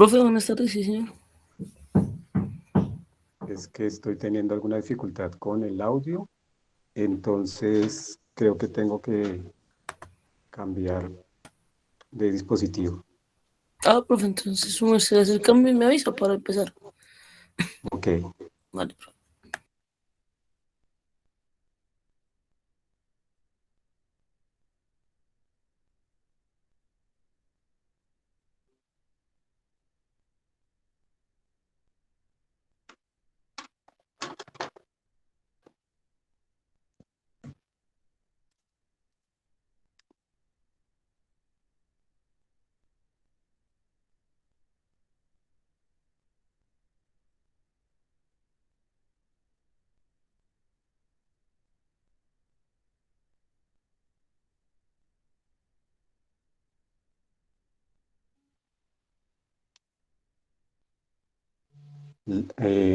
Profe, buenas tardes, sí, señor. Es que estoy teniendo alguna dificultad con el audio, entonces creo que tengo que cambiar de dispositivo. Profe, entonces uno se hace el cambio y me avisa para empezar. Ok, Vale, profe.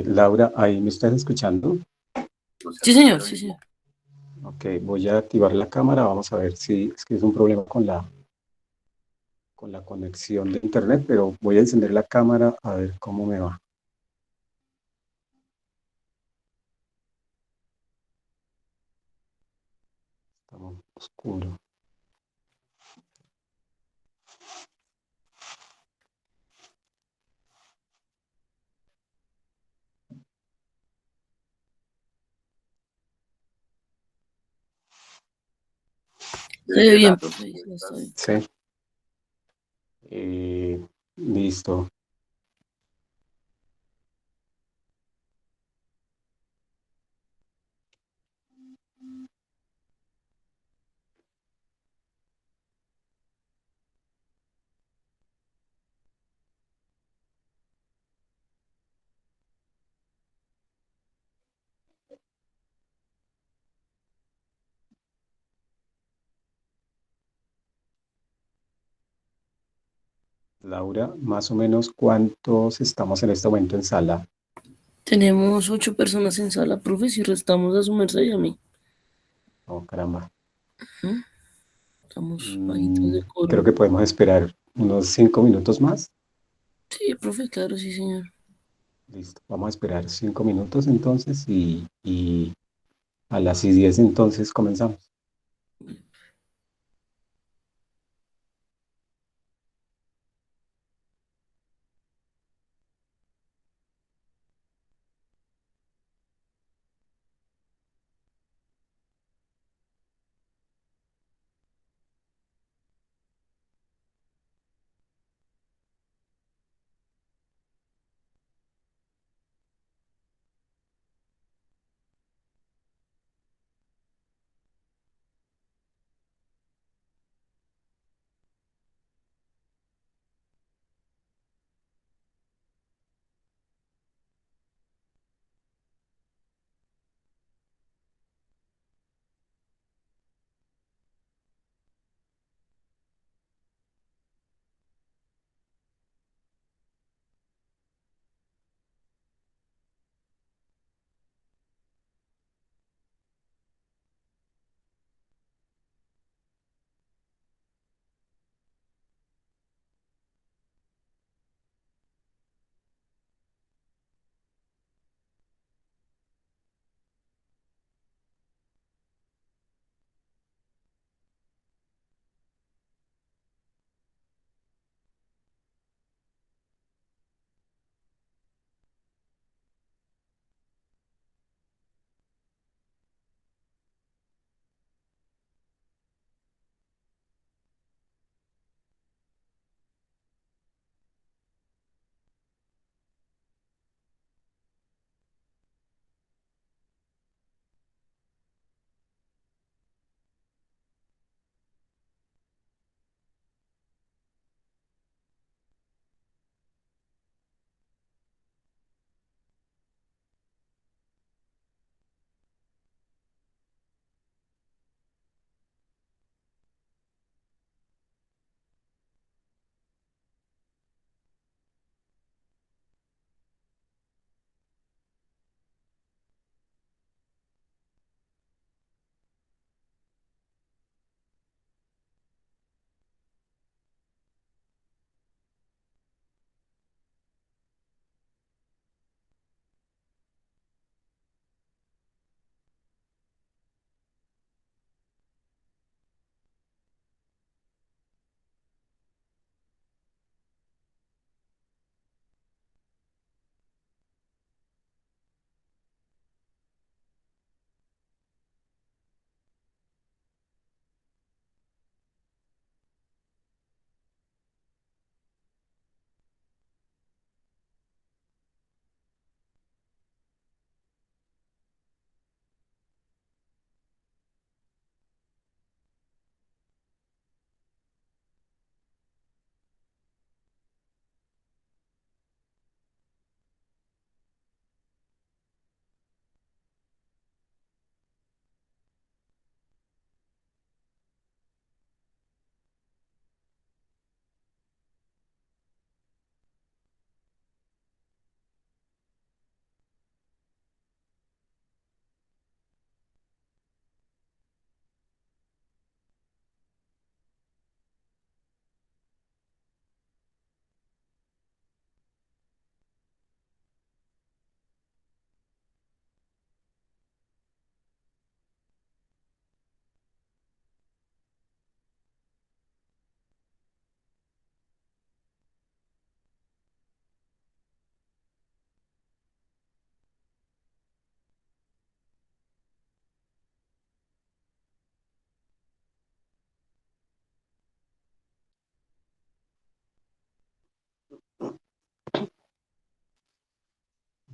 Laura, ¿ahí me estás escuchando? Sí, señor, sí, señor. Ok, voy a activar la cámara, vamos a ver si es que es un problema con la conexión de internet, pero voy a encender la cámara a ver cómo me va. Está muy oscuro. Se ve bien, profe, ya está bien. Sí, listo. Laura, más o menos cuántos estamos en este momento en sala. Tenemos 8 personas en sala, profe, si restamos a su merced y a mí. Oh, caramba. ¿Mm? Estamos bajitos de Creo coro. que podemos esperar unos 5 minutos más. Sí, profe, claro, sí, señor. Listo, vamos a esperar 5 minutos entonces y a las 10 entonces comenzamos.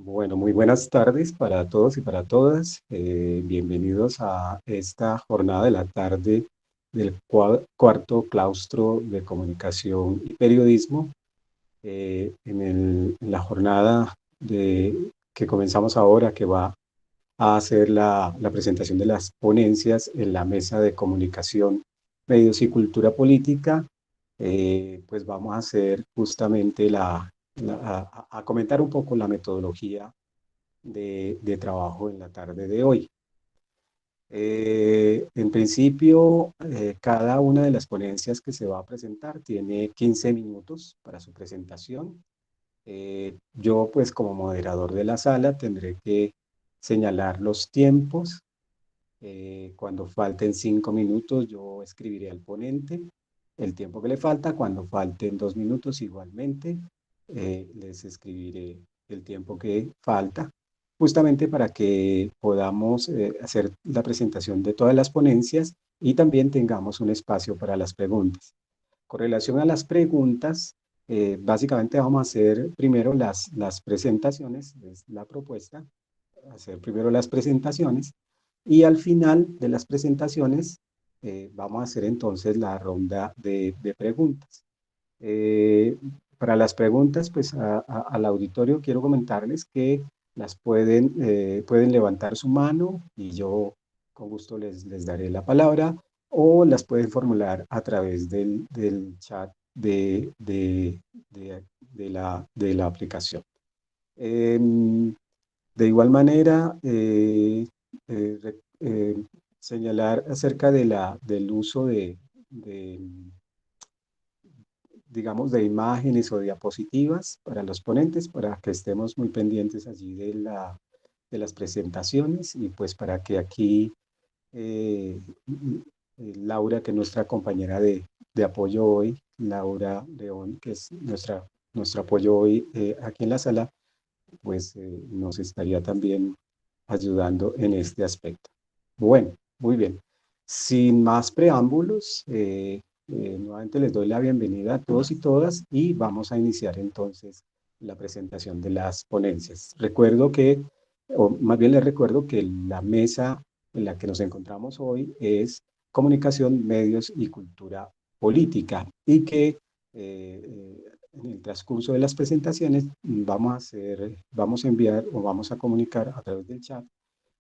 Bueno, muy buenas tardes para todos y para todas. Bienvenidos a esta jornada de la tarde del cuarto claustro de comunicación y periodismo. En la jornada que comenzamos ahora, que va a hacer la presentación de las ponencias en la mesa de comunicación, medios y cultura política, pues vamos a hacer justamente a comentar un poco la metodología de trabajo en la tarde de hoy. En principio, cada una de las ponencias que se va a presentar tiene 15 minutos para su presentación. Yo, pues como moderador de la sala, tendré que señalar los tiempos. Cuando falten 5 minutos, yo escribiré al ponente el tiempo que le falta. Cuando falten 2 minutos, igualmente, les escribiré el tiempo que falta, justamente para que podamos hacer la presentación de todas las ponencias y también tengamos un espacio para las preguntas. Con relación a las preguntas, básicamente vamos a hacer primero las presentaciones, es la propuesta, hacer primero las presentaciones y al final de las presentaciones vamos a hacer entonces la ronda de preguntas. Eh, para las preguntas, pues al auditorio quiero comentarles que pueden levantar su mano y yo con gusto les daré la palabra, o las pueden formular a través del chat de la aplicación. De igual manera, eh, re- eh, señalar acerca del uso digamos, de imágenes o diapositivas para los ponentes, para que estemos muy pendientes allí de las presentaciones y pues para que aquí eh, Laura, que es nuestra compañera de apoyo hoy, Laura León, que es nuestro apoyo hoy aquí en la sala, pues nos estaría también ayudando en este aspecto. Bueno, muy bien. Sin más preámbulos, nuevamente les doy la bienvenida a todos y todas y vamos a iniciar entonces la presentación de las ponencias. O más bien les recuerdo que la mesa en la que nos encontramos hoy es Comunicación, Medios y Cultura Política y que en el transcurso de las presentaciones vamos a enviar o vamos a comunicar a través del chat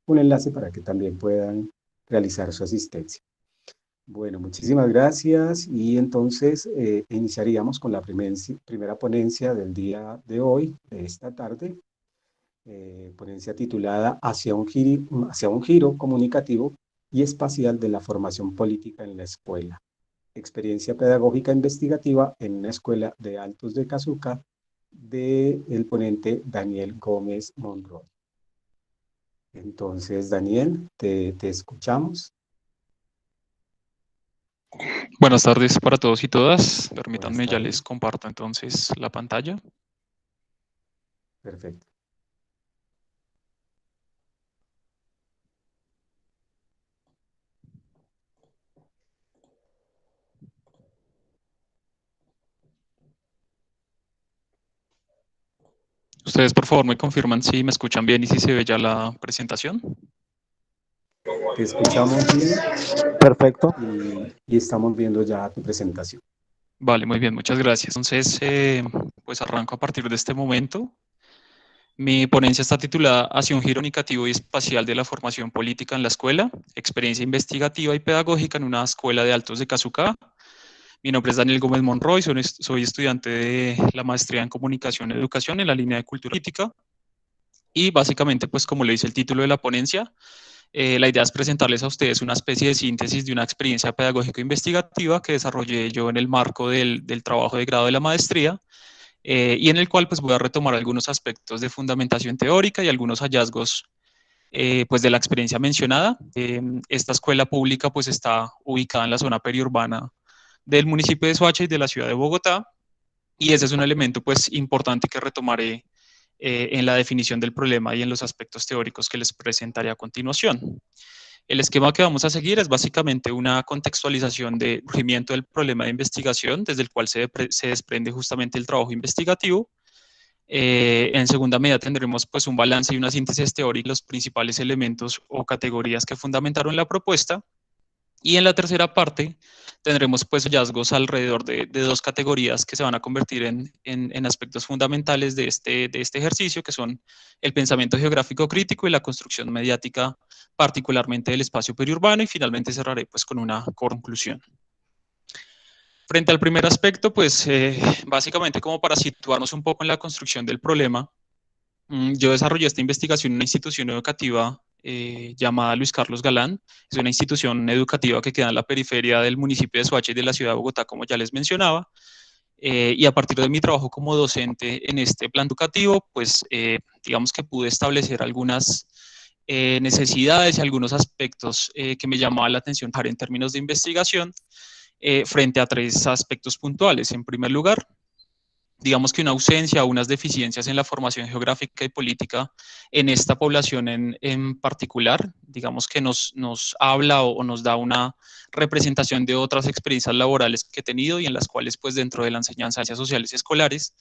un enlace para que también puedan realizar su asistencia. Bueno, muchísimas gracias y entonces iniciaríamos con la primera ponencia del día de hoy, de esta tarde, ponencia titulada hacia un giro comunicativo y espacial de la formación política en la escuela. Experiencia pedagógica investigativa en una escuela de Altos de Cazuca, del ponente Daniel Gómez Monroy. Entonces, Daniel, te escuchamos. Buenas tardes para todos y todas. Buenas Permítanme, ya les tardes. comparto entonces la pantalla. Perfecto. Ustedes, por favor, me confirman si me escuchan bien y si se ve ya la presentación. Te escuchamos bien. Perfecto. Y estamos viendo ya tu presentación. Vale, muy bien, muchas gracias. Entonces, pues arranco a partir de este momento. Mi ponencia está titulada Hacia un giro comunicativo y espacial de la formación política en la escuela, experiencia investigativa y pedagógica en una escuela de Altos de Cazucá. Mi nombre es Daniel Gómez Monroy, soy estudiante de la maestría en Comunicación y Educación en la línea de Cultura Política. Y básicamente, pues como le dice el título de la ponencia, la idea es presentarles a ustedes una especie de síntesis de una experiencia pedagógico-investigativa que desarrollé yo en el marco del trabajo de grado de la maestría, y en el cual pues voy a retomar algunos aspectos de fundamentación teórica y algunos hallazgos pues de la experiencia mencionada. Esta escuela pública pues está ubicada en la zona periurbana del municipio de Soacha y de la ciudad de Bogotá, y ese es un elemento pues importante que retomaré en la definición del problema y en los aspectos teóricos que les presentaré a continuación. El esquema que vamos a seguir es básicamente una contextualización del surgimiento del problema de investigación, desde el cual se desprende justamente el trabajo investigativo. En segunda medida tendremos pues un balance y una síntesis teórica de los principales elementos o categorías que fundamentaron la propuesta. Y en la tercera parte tendremos pues hallazgos alrededor de dos categorías que se van a convertir en aspectos fundamentales de este ejercicio, que son el pensamiento geográfico crítico y la construcción mediática, particularmente del espacio periurbano, y finalmente cerraré pues con una conclusión. Frente al primer aspecto, pues básicamente como para situarnos un poco en la construcción del problema, yo desarrollé esta investigación en una institución educativa llamada Luis Carlos Galán. Es una institución educativa que queda en la periferia del municipio de Soacha y de la ciudad de Bogotá, como ya les mencionaba. Y a partir de mi trabajo como docente en este plan educativo, pues digamos que pude establecer algunas necesidades y algunos aspectos que me llamaban la atención en términos de investigación frente a tres aspectos puntuales. En primer lugar, digamos que una ausencia o unas deficiencias en la formación geográfica y política en esta población en particular, digamos que nos habla o nos da una representación de otras experiencias laborales que he tenido y en las cuales pues dentro de la enseñanza de ciencias sociales y escolares,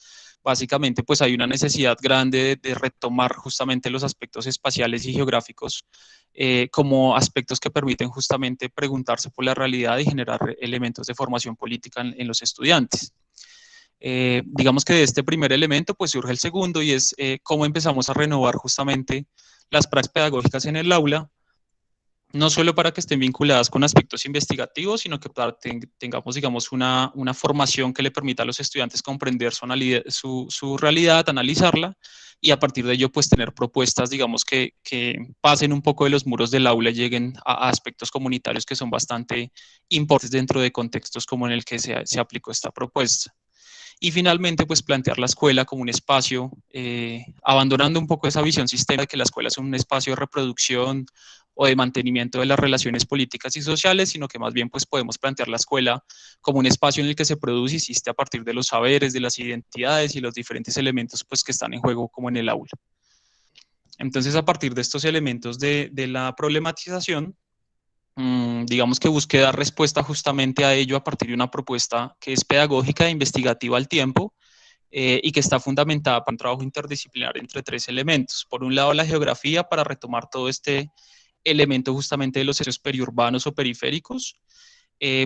básicamente pues hay una necesidad grande de retomar justamente los aspectos espaciales y geográficos como aspectos que permiten justamente preguntarse por la realidad y generar elementos de formación política en los estudiantes. Digamos que de este primer elemento pues surge el segundo y es cómo empezamos a renovar justamente las prácticas pedagógicas en el aula, no solo para que estén vinculadas con aspectos investigativos, sino que tengamos, digamos, una formación que le permita a los estudiantes comprender su realidad, analizarla, y a partir de ello, pues, tener propuestas, digamos, que pasen un poco de los muros del aula y lleguen a aspectos comunitarios que son bastante importantes dentro de contextos como en el que se aplicó esta propuesta. Y finalmente, pues plantear la escuela como un espacio, abandonando un poco esa visión sistémica de que la escuela es un espacio de reproducción o de mantenimiento de las relaciones políticas y sociales, sino que más bien pues podemos plantear la escuela como un espacio en el que se produce y existe a partir de los saberes, de las identidades y los diferentes elementos pues que están en juego como en el aula. Entonces, a partir de estos elementos de la problematización, digamos que busqué dar respuesta justamente a ello a partir de una propuesta que es pedagógica e investigativa al tiempo y que está fundamentada para un trabajo interdisciplinar entre tres elementos. Por un lado, la geografía para retomar todo este elemento justamente de los espacios periurbanos o periféricos.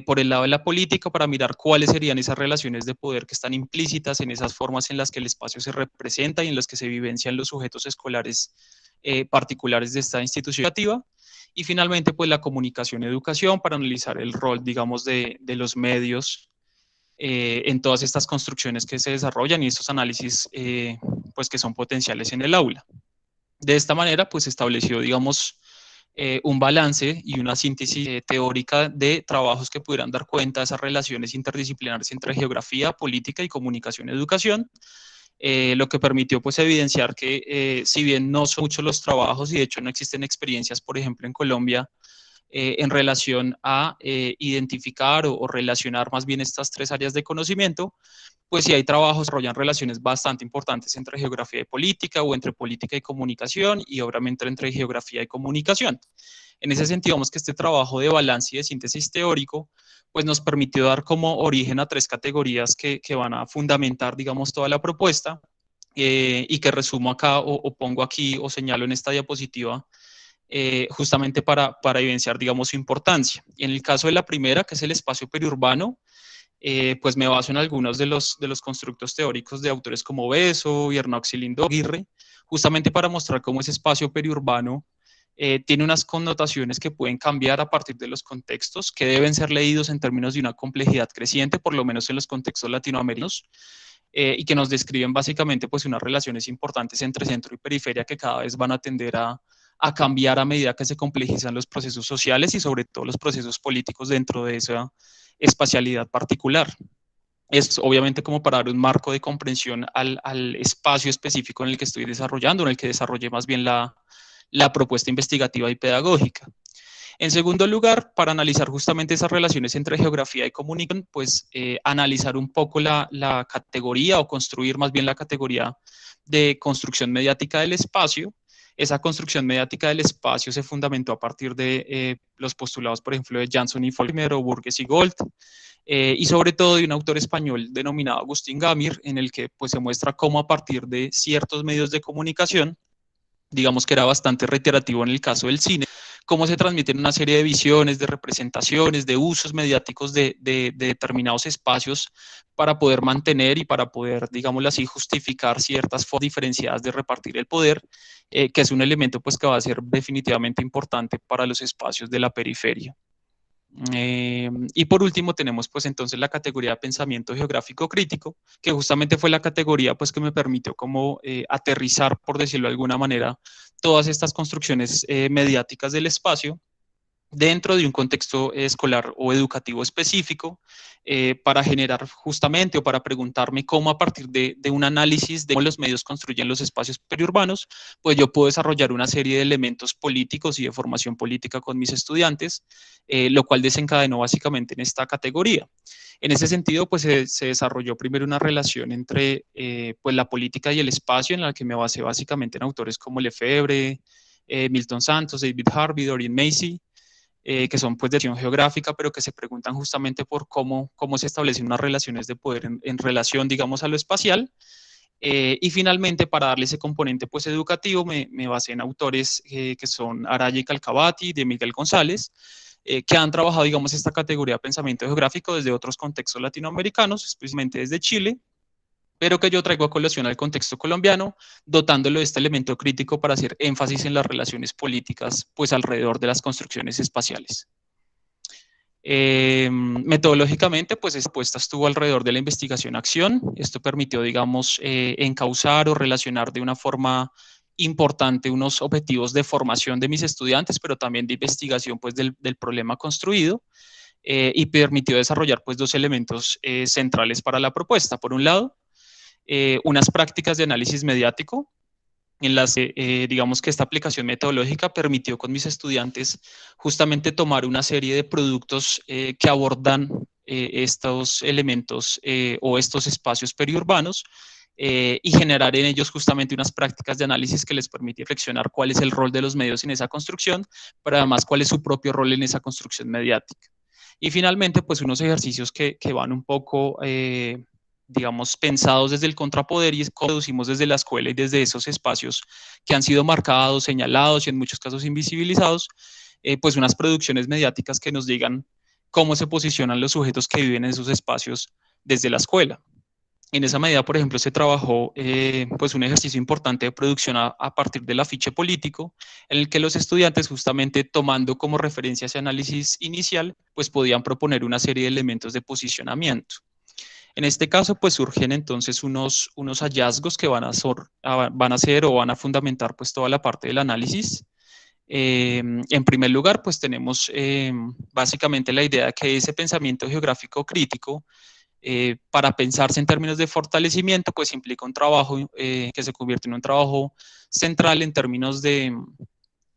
Por el lado de la política, para mirar cuáles serían esas relaciones de poder que están implícitas en esas formas en las que el espacio se representa y en las que se vivencian los sujetos escolares particulares de esta institución educativa. Y finalmente, pues la comunicación y educación para analizar el rol, digamos, de los medios en todas estas construcciones que se desarrollan y estos análisis, pues que son potenciales en el aula. De esta manera, pues se estableció, digamos, un balance y una síntesis teórica de trabajos que pudieran dar cuenta de esas relaciones interdisciplinares entre geografía, política y comunicación y educación, lo que permitió pues evidenciar que si bien no son muchos los trabajos y de hecho no existen experiencias, por ejemplo, en Colombia, en relación a identificar o relacionar más bien estas tres áreas de conocimiento, pues sí hay trabajos que desarrollan relaciones bastante importantes entre geografía y política o entre política y comunicación y obviamente entre geografía y comunicación. En ese sentido, vemos que este trabajo de balance y de síntesis teórico pues nos permitió dar como origen a tres categorías que van a fundamentar, digamos, toda la propuesta y que resumo acá o pongo aquí o señalo en esta diapositiva justamente para evidenciar, digamos, su importancia. Y en el caso de la primera, que es el espacio periurbano, pues me baso en algunos de los constructos teóricos de autores como Besso y Ernox-Lindo Aguirre, justamente para mostrar cómo ese espacio periurbano tiene unas connotaciones que pueden cambiar a partir de los contextos, que deben ser leídos en términos de una complejidad creciente, por lo menos en los contextos latinoamericanos, y que nos describen básicamente pues unas relaciones importantes entre centro y periferia que cada vez van a tender a cambiar a medida que se complejizan los procesos sociales y sobre todo los procesos políticos dentro de esa espacialidad particular. Es obviamente como para dar un marco de comprensión al espacio específico en el que estoy desarrollando, en el que desarrollé más bien la propuesta investigativa y pedagógica. En segundo lugar, para analizar justamente esas relaciones entre geografía y comunicación, pues analizar un poco la categoría o construir más bien la categoría de construcción mediática del espacio. Esa construcción mediática del espacio se fundamentó a partir de los postulados, por ejemplo, de Jansson y Faulkner o Burgess y Gold, y sobre todo de un autor español denominado Agustín Gamir, en el que pues, se muestra cómo a partir de ciertos medios de comunicación, digamos que era bastante reiterativo en el caso del cine, cómo se transmiten una serie de visiones, de representaciones, de usos mediáticos de determinados espacios para poder mantener y para poder, digámoslo así, justificar ciertas formas diferenciadas de repartir el poder, que es un elemento pues, que va a ser definitivamente importante para los espacios de la periferia. Y por último tenemos pues entonces la categoría de pensamiento geográfico crítico, que justamente fue la categoría pues que me permitió como aterrizar, por decirlo de alguna manera, todas estas construcciones mediáticas del espacio dentro de un contexto escolar o educativo específico, para generar justamente o para preguntarme cómo a partir de un análisis de cómo los medios construyen los espacios periurbanos, pues yo puedo desarrollar una serie de elementos políticos y de formación política con mis estudiantes, lo cual desencadenó básicamente en esta categoría. En ese sentido, pues se desarrolló primero una relación entre pues la política y el espacio, en la que me basé básicamente en autores como Lefebvre, Milton Santos, David Harvey, Dorian Macy, que son pues de acción geográfica, pero que se preguntan justamente por cómo se establecen unas relaciones de poder en relación, digamos, a lo espacial. Y finalmente, para darle ese componente pues educativo, me basé en autores que son Araya y Calcavati, de Miguel González, que han trabajado, digamos, esta categoría de pensamiento geográfico desde otros contextos latinoamericanos, especialmente desde Chile, pero que yo traigo a colación al contexto colombiano, dotándolo de este elemento crítico para hacer énfasis en las relaciones políticas, pues alrededor de las construcciones espaciales. Metodológicamente, pues esta apuesta estuvo alrededor de la investigación-acción. Esto permitió, digamos, encauzar o relacionar de una forma importante unos objetivos de formación de mis estudiantes, pero también de investigación pues, del problema construido, y permitió desarrollar pues, dos elementos centrales para la propuesta. Por un lado, unas prácticas de análisis mediático, en las que digamos que esta aplicación metodológica permitió con mis estudiantes justamente tomar una serie de productos que abordan estos elementos o estos espacios periurbanos, y generar en ellos justamente unas prácticas de análisis que les permite reflexionar cuál es el rol de los medios en esa construcción, pero además cuál es su propio rol en esa construcción mediática. Y finalmente, pues unos ejercicios que van un poco digamos, pensados desde el contrapoder y producimos desde la escuela y desde esos espacios que han sido marcados, señalados y en muchos casos invisibilizados, pues unas producciones mediáticas que nos digan cómo se posicionan los sujetos que viven en esos espacios desde la escuela. En esa medida, por ejemplo, se trabajó pues un ejercicio importante de producción a partir del afiche político, en el que los estudiantes, justamente tomando como referencia ese análisis inicial, pues podían proponer una serie de elementos de posicionamiento. En este caso, pues surgen entonces unos hallazgos que van a ser o van a fundamentar pues toda la parte del análisis. En primer lugar, pues tenemos básicamente la idea de que ese pensamiento geográfico crítico, para pensarse en términos de fortalecimiento, pues implica un trabajo que se convierte en un trabajo central en términos de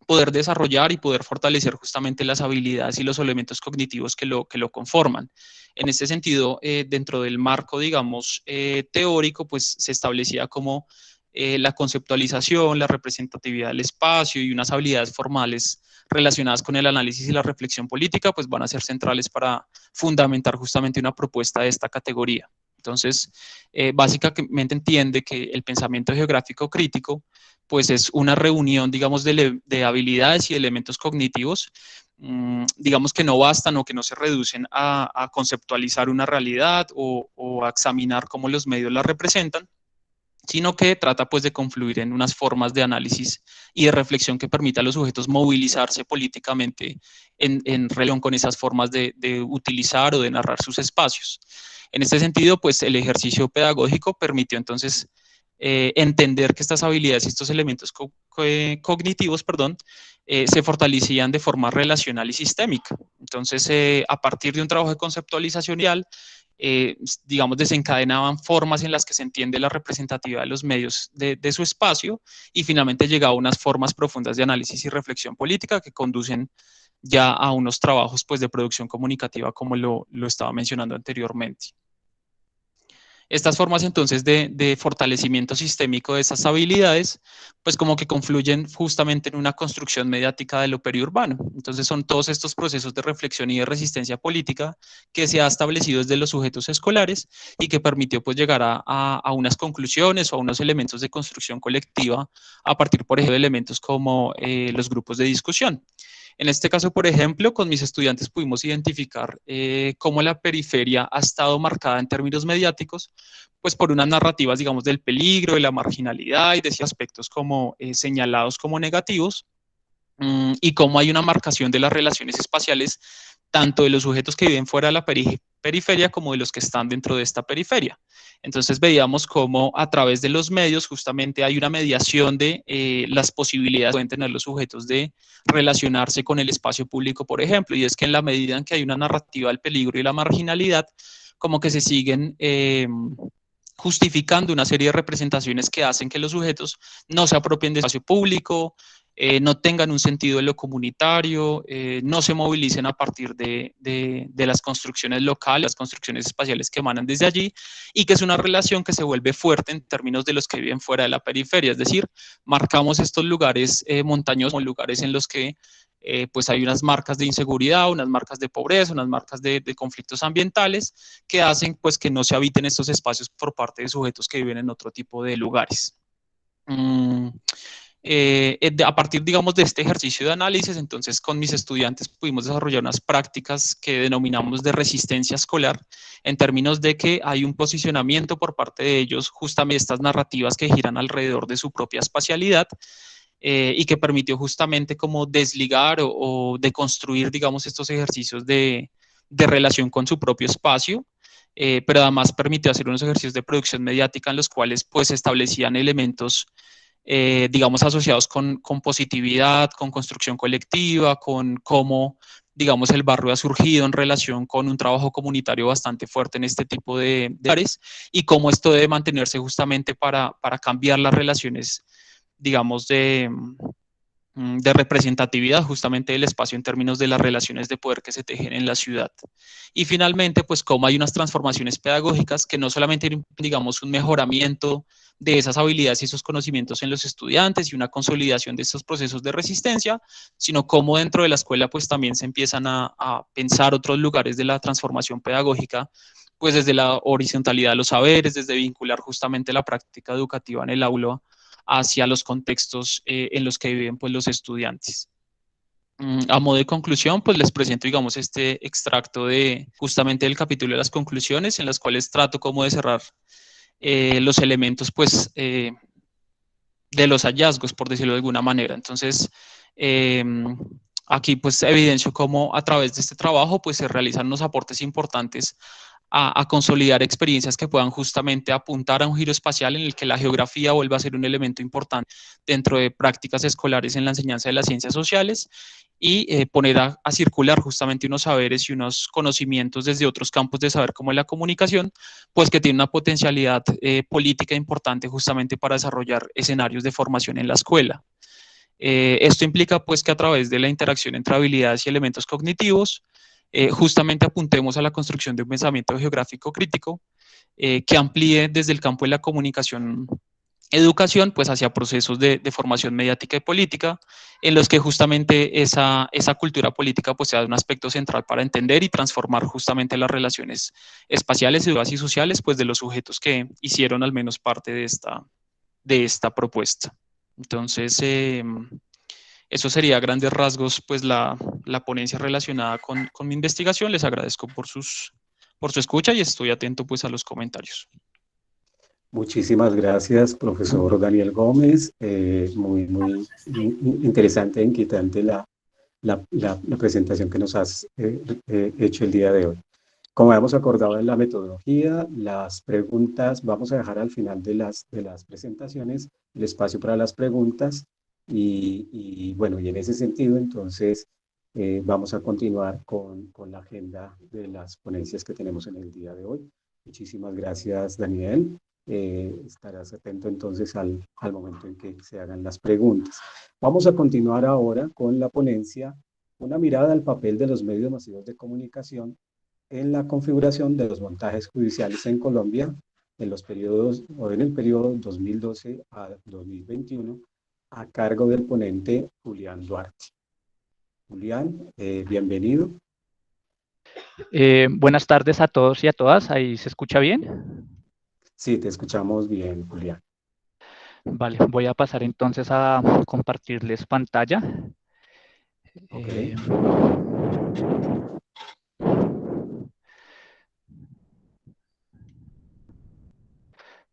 poder desarrollar y poder fortalecer justamente las habilidades y los elementos cognitivos que lo conforman. En este sentido, dentro del marco, digamos, teórico, pues se establecía como la conceptualización, la representatividad del espacio y unas habilidades formales relacionadas con el análisis y la reflexión política, pues van a ser centrales para fundamentar justamente una propuesta de esta categoría. Entonces, básicamente entiende que el pensamiento geográfico crítico pues es una reunión, digamos, de habilidades y elementos cognitivos, digamos que no bastan o que no se reducen a conceptualizar una realidad o a examinar cómo los medios la representan, sino que trata pues de confluir en unas formas de análisis y de reflexión que permita a los sujetos movilizarse políticamente en relación con esas formas de utilizar o de narrar sus espacios. En este sentido, pues el ejercicio pedagógico permitió entonces entender que estas habilidades y estos elementos cognitivos, se fortalecían de forma relacional y sistémica. Entonces, a partir de un trabajo de conceptualización inicial, digamos, desencadenaban formas en las que se entiende la representatividad de los medios de su espacio, y finalmente llegaba a unas formas profundas de análisis y reflexión política que conducen ya a unos trabajos pues, de producción comunicativa, como lo estaba mencionando anteriormente. Estas formas entonces de fortalecimiento sistémico de esas habilidades, pues como que confluyen justamente en una construcción mediática de lo periurbano. Entonces son todos estos procesos de reflexión y de resistencia política que se ha establecido desde los sujetos escolares y que permitió pues llegar a unas conclusiones o a unos elementos de construcción colectiva a partir, por ejemplo, de elementos como los grupos de discusión. En este caso, por ejemplo, con mis estudiantes pudimos identificar cómo la periferia ha estado marcada en términos mediáticos, pues por unas narrativas, digamos, del peligro, de la marginalidad y de esos aspectos como señalados como negativos, y cómo hay una marcación de las relaciones espaciales, tanto de los sujetos que viven fuera de la periferia como de los que están dentro de esta periferia. Entonces veíamos cómo a través de los medios justamente hay una mediación de las posibilidades que pueden tener los sujetos de relacionarse con el espacio público, por ejemplo, y es que en la medida en que hay una narrativa del peligro y la marginalidad, como que se siguen justificando una serie de representaciones que hacen que los sujetos no se apropien del espacio público, no tengan un sentido de lo comunitario, no se movilicen a partir de las construcciones locales, las construcciones espaciales que emanan desde allí, y que es una relación que se vuelve fuerte en términos de los que viven fuera de la periferia, es decir, marcamos estos lugares montañosos como lugares en los que pues hay unas marcas de inseguridad, unas marcas de pobreza, unas marcas de conflictos ambientales que hacen pues que no se habiten estos espacios por parte de sujetos que viven en otro tipo de lugares. A partir, digamos, de este ejercicio de análisis, entonces con mis estudiantes pudimos desarrollar unas prácticas que denominamos de resistencia escolar, en términos de que hay un posicionamiento por parte de ellos, justamente estas narrativas que giran alrededor de su propia espacialidad, y que permitió justamente como desligar o deconstruir, digamos, estos ejercicios de relación con su propio espacio, pero además permitió hacer unos ejercicios de producción mediática en los cuales pues establecían elementos digamos, asociados con positividad, con construcción colectiva, con cómo, digamos, el barrio ha surgido en relación con un trabajo comunitario bastante fuerte en este tipo de áreas y cómo esto debe mantenerse justamente para cambiar las relaciones, digamos, de representatividad justamente del espacio en términos de las relaciones de poder que se tejen en la ciudad. Y finalmente, pues cómo hay unas transformaciones pedagógicas que no solamente, digamos, un mejoramiento de esas habilidades y esos conocimientos en los estudiantes y una consolidación de estos procesos de resistencia, sino cómo dentro de la escuela pues también se empiezan a pensar otros lugares de la transformación pedagógica, pues desde la horizontalidad de los saberes, desde vincular justamente la práctica educativa en el aula hacia los contextos en los que viven pues, los estudiantes. A modo de conclusión, pues les presento, digamos, este extracto de justamente del capítulo de las conclusiones, en las cuales trato como de cerrar los elementos, pues, de los hallazgos, por decirlo de alguna manera. Entonces, aquí pues evidencio cómo a través de este trabajo pues se realizan unos aportes importantes a consolidar experiencias que puedan justamente apuntar a un giro espacial en el que la geografía vuelva a ser un elemento importante dentro de prácticas escolares en la enseñanza de las ciencias sociales y poner a circular justamente unos saberes y unos conocimientos desde otros campos de saber como la comunicación, pues que tiene una potencialidad política importante justamente para desarrollar escenarios de formación en la escuela. Esto implica pues que a través de la interacción entre habilidades y elementos cognitivos, justamente apuntemos a la construcción de un pensamiento geográfico crítico que amplíe desde el campo de la comunicación educación pues hacia procesos de formación mediática y política en los que justamente esa cultura política pues sea un aspecto central para entender y transformar justamente las relaciones espaciales, y sociales pues de los sujetos que hicieron al menos parte de esta propuesta. Entonces, eso sería a grandes rasgos pues la ponencia relacionada con mi investigación. Les agradezco por su escucha y estoy atento pues a los comentarios. Muchísimas gracias, profesor Daniel Gómez. Muy interesante e inquietante la presentación que nos has hecho el día de hoy. Como hemos acordado en la metodología, las preguntas vamos a dejar al final de las presentaciones el espacio para las preguntas y bueno, y en ese sentido entonces vamos a continuar con la agenda de las ponencias que tenemos en el día de hoy. Muchísimas gracias, Daniel. Estarás atento entonces al momento en que se hagan las preguntas. Vamos a continuar ahora con la ponencia, una mirada al papel de los medios masivos de comunicación en la configuración de los montajes judiciales en Colombia, en los periodos, o en el periodo 2012 a 2021, a cargo del ponente Julián Duarte. Julián, bienvenido. Buenas tardes a todos y a todas. ¿Ahí se escucha bien? Sí, te escuchamos bien, Julián. Vale, voy a pasar entonces a compartirles pantalla. Ok.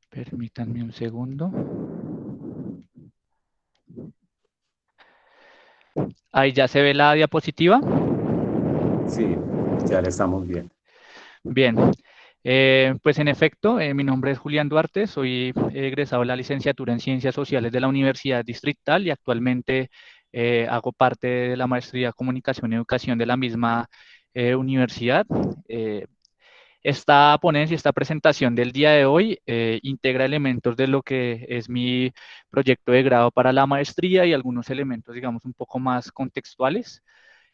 Permítanme un segundo. Ahí ya se ve la diapositiva. Sí, ya la estamos viendo. Bien, pues en efecto, mi nombre es Julián Duarte, soy egresado de la licenciatura en Ciencias Sociales de la Universidad Distrital y actualmente hago parte de la maestría de Comunicación y Educación de la misma universidad. Esta ponencia, esta presentación del día de hoy integra elementos de lo que es mi proyecto de grado para la maestría y algunos elementos, digamos, un poco más contextuales.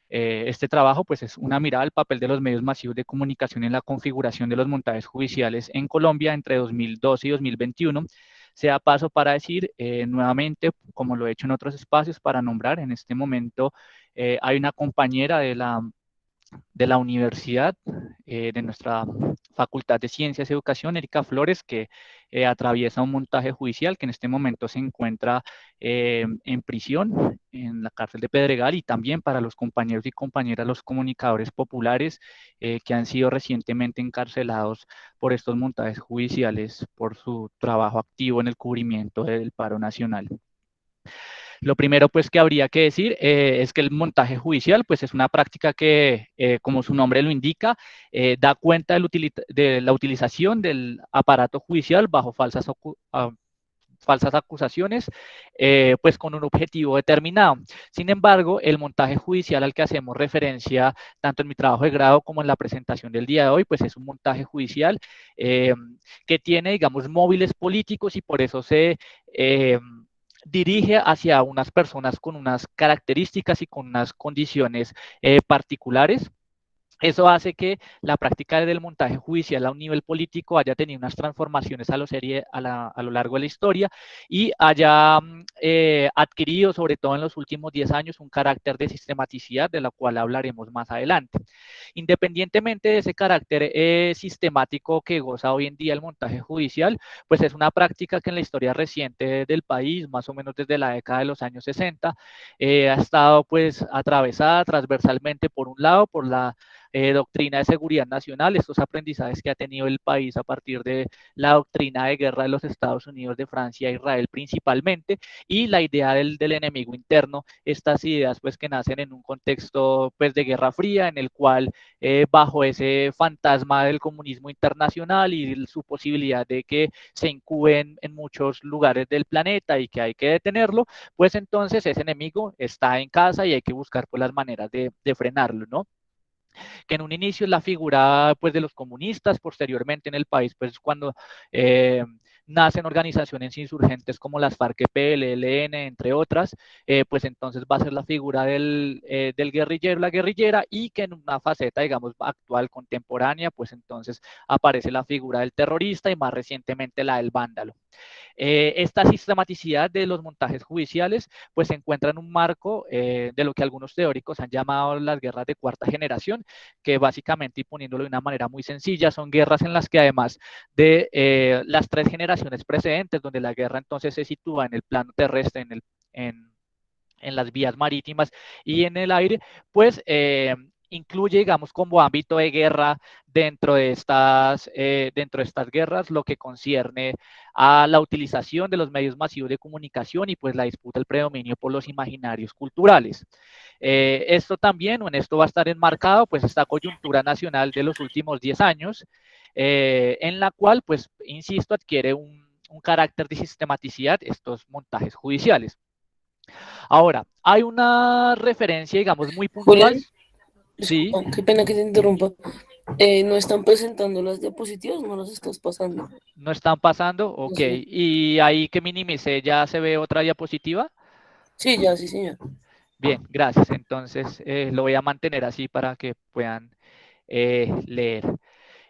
Este trabajo, pues, es una mirada al papel de los medios masivos de comunicación en la configuración de los montajes judiciales en Colombia entre 2012 y 2021. Sea paso para decir nuevamente, como lo he hecho en otros espacios, para nombrar en este momento, hay una compañera de la universidad, de nuestra Facultad de Ciencias y Educación, Erika Flores, que atraviesa un montaje judicial que en este momento se encuentra en prisión, en la cárcel de Pedregal, y también para los compañeros y compañeras, los comunicadores populares que han sido recientemente encarcelados por estos montajes judiciales, por su trabajo activo en el cubrimiento del paro nacional. Lo primero, pues, que habría que decir es que el montaje judicial, pues, es una práctica que, como su nombre lo indica, da cuenta de la utilización del aparato judicial bajo falsas acusaciones, pues con un objetivo determinado. Sin embargo, el montaje judicial al que hacemos referencia, tanto en mi trabajo de grado como en la presentación del día de hoy, pues es un montaje judicial que tiene, digamos, móviles políticos y por eso se dirige hacia unas personas con unas características y con unas condiciones particulares. Eso hace que la práctica del montaje judicial a un nivel político haya tenido unas transformaciones a lo largo de la historia y haya adquirido, sobre todo en los últimos 10 años, un carácter de sistematicidad de la cual hablaremos más adelante. Independientemente de ese carácter sistemático que goza hoy en día el montaje judicial, pues es una práctica que en la historia reciente del país, más o menos desde la década de los años 60, ha estado pues atravesada transversalmente por un lado por la doctrina de seguridad nacional, estos aprendizajes que ha tenido el país a partir de la doctrina de guerra de los Estados Unidos, de Francia e Israel principalmente, y la idea del enemigo interno, estas ideas pues que nacen en un contexto pues de Guerra Fría, en el cual bajo ese fantasma del comunismo internacional y su posibilidad de que se incuben en muchos lugares del planeta y que hay que detenerlo, pues entonces ese enemigo está en casa y hay que buscar pues las maneras de frenarlo, ¿no? Que en un inicio es la figura pues de los comunistas, posteriormente en el país pues cuando nacen organizaciones insurgentes como las FARC-EP, el ELN, entre otras, pues entonces va a ser la figura del guerrillero, la guerrillera, y que en una faceta, digamos, actual, contemporánea, pues entonces aparece la figura del terrorista y más recientemente la del vándalo. Esta sistematicidad de los montajes judiciales pues se encuentra en un marco de lo que algunos teóricos han llamado las guerras de cuarta generación, que básicamente, y poniéndolo de una manera muy sencilla, son guerras en las que además de las tres generaciones precedentes, donde la guerra entonces se sitúa en el plano terrestre, en las vías marítimas y en el aire, pues incluye, digamos, como ámbito de guerra dentro de estas guerras lo que concierne a la utilización de los medios masivos de comunicación y pues la disputa, el predominio por los imaginarios culturales. Esto también, o en esto va a estar enmarcado, pues esta coyuntura nacional de los últimos 10 años, en la cual, pues, insisto, adquiere un carácter de sistematicidad estos montajes judiciales. Ahora, hay una referencia, digamos, muy puntual. Julián, Sí, disculpa, qué pena que te interrumpa. ¿No están presentando las diapositivas? ¿No las estás pasando? no están pasando. Ok. Sí, Y ahí que minimicé, ya se ve otra diapositiva. sí, ya, sí, señor. Bien, gracias. Entonces, lo voy a mantener así para que puedan leer.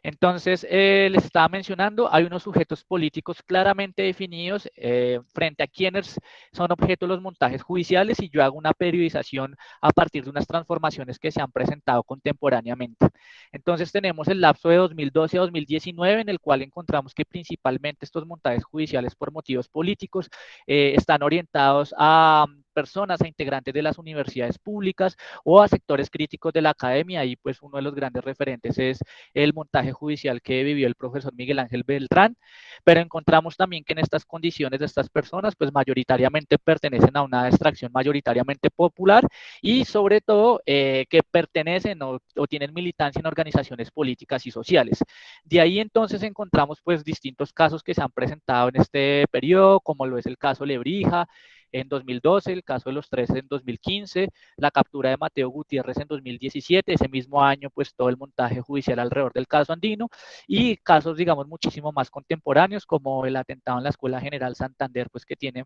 Entonces, les estaba mencionando, hay unos sujetos políticos claramente definidos frente a quienes son objeto de los montajes judiciales, y yo hago una periodización a partir de unas transformaciones que se han presentado contemporáneamente. Entonces, tenemos el lapso de 2012 a 2019, en el cual encontramos que principalmente estos montajes judiciales por motivos políticos están orientados a personas, a integrantes de las universidades públicas o a sectores críticos de la academia, y pues uno de los grandes referentes es el montaje judicial que vivió el profesor Miguel Ángel Beltrán, pero encontramos también que en estas condiciones de estas personas, pues mayoritariamente pertenecen a una extracción mayoritariamente popular, y sobre todo que pertenecen o tienen militancia en organizaciones políticas y sociales. De ahí entonces encontramos pues distintos casos que se han presentado en este periodo, como lo es el caso Lebrija en 2012, el caso de los 13 en 2015, la captura de Mateo Gutiérrez en 2017, ese mismo año pues todo el montaje judicial alrededor del caso Andino, y casos digamos muchísimo más contemporáneos como el atentado en la Escuela General Santander, pues que tiene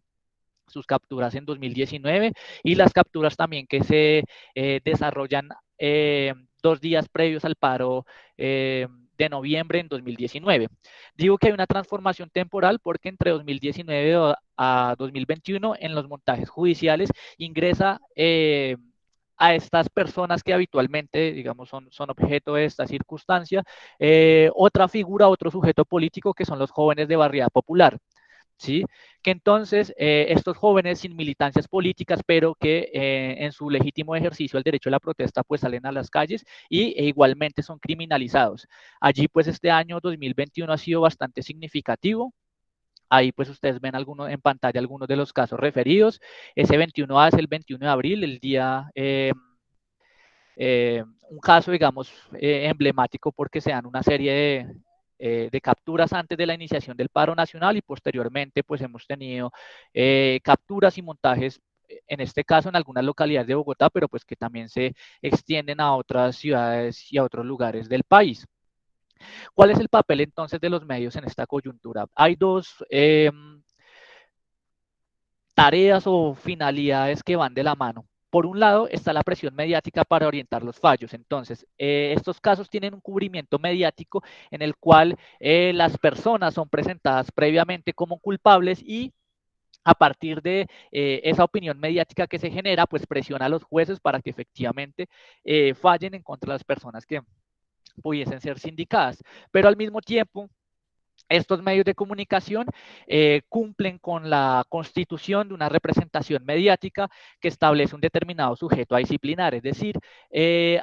sus capturas en 2019, y las capturas también que se desarrollan 2 días previos al paro de noviembre en 2019. Digo que hay una transformación temporal porque entre 2019 a 2021 en los montajes judiciales ingresa a estas personas que habitualmente, digamos, son objeto de esta circunstancia, otra figura, otro sujeto político, que son los jóvenes de Barriada Popular. ¿Sí? Que entonces estos jóvenes sin militancias políticas, pero que en su legítimo ejercicio del derecho a la protesta, pues salen a las calles e igualmente son criminalizados. Allí pues este año 2021 ha sido bastante significativo. Ahí pues ustedes ven en pantalla algunos de los casos referidos. Ese 21A es el 21 de abril, el día... un caso, digamos, emblemático porque se dan una serie de capturas antes de la iniciación del paro nacional, y posteriormente pues hemos tenido capturas y montajes, en este caso en algunas localidades de Bogotá, pero pues que también se extienden a otras ciudades y a otros lugares del país. ¿Cuál es el papel entonces de los medios en esta coyuntura? Hay dos tareas o finalidades que van de la mano. Por un lado está la presión mediática para orientar los fallos. Entonces, estos casos tienen un cubrimiento mediático en el cual las personas son presentadas previamente como culpables, y a partir de esa opinión mediática que se genera, pues presiona a los jueces para que efectivamente fallen en contra de las personas que pudiesen ser sindicadas. Pero al mismo tiempo, estos medios de comunicación cumplen con la constitución de una representación mediática que establece un determinado sujeto a disciplinar. Es decir,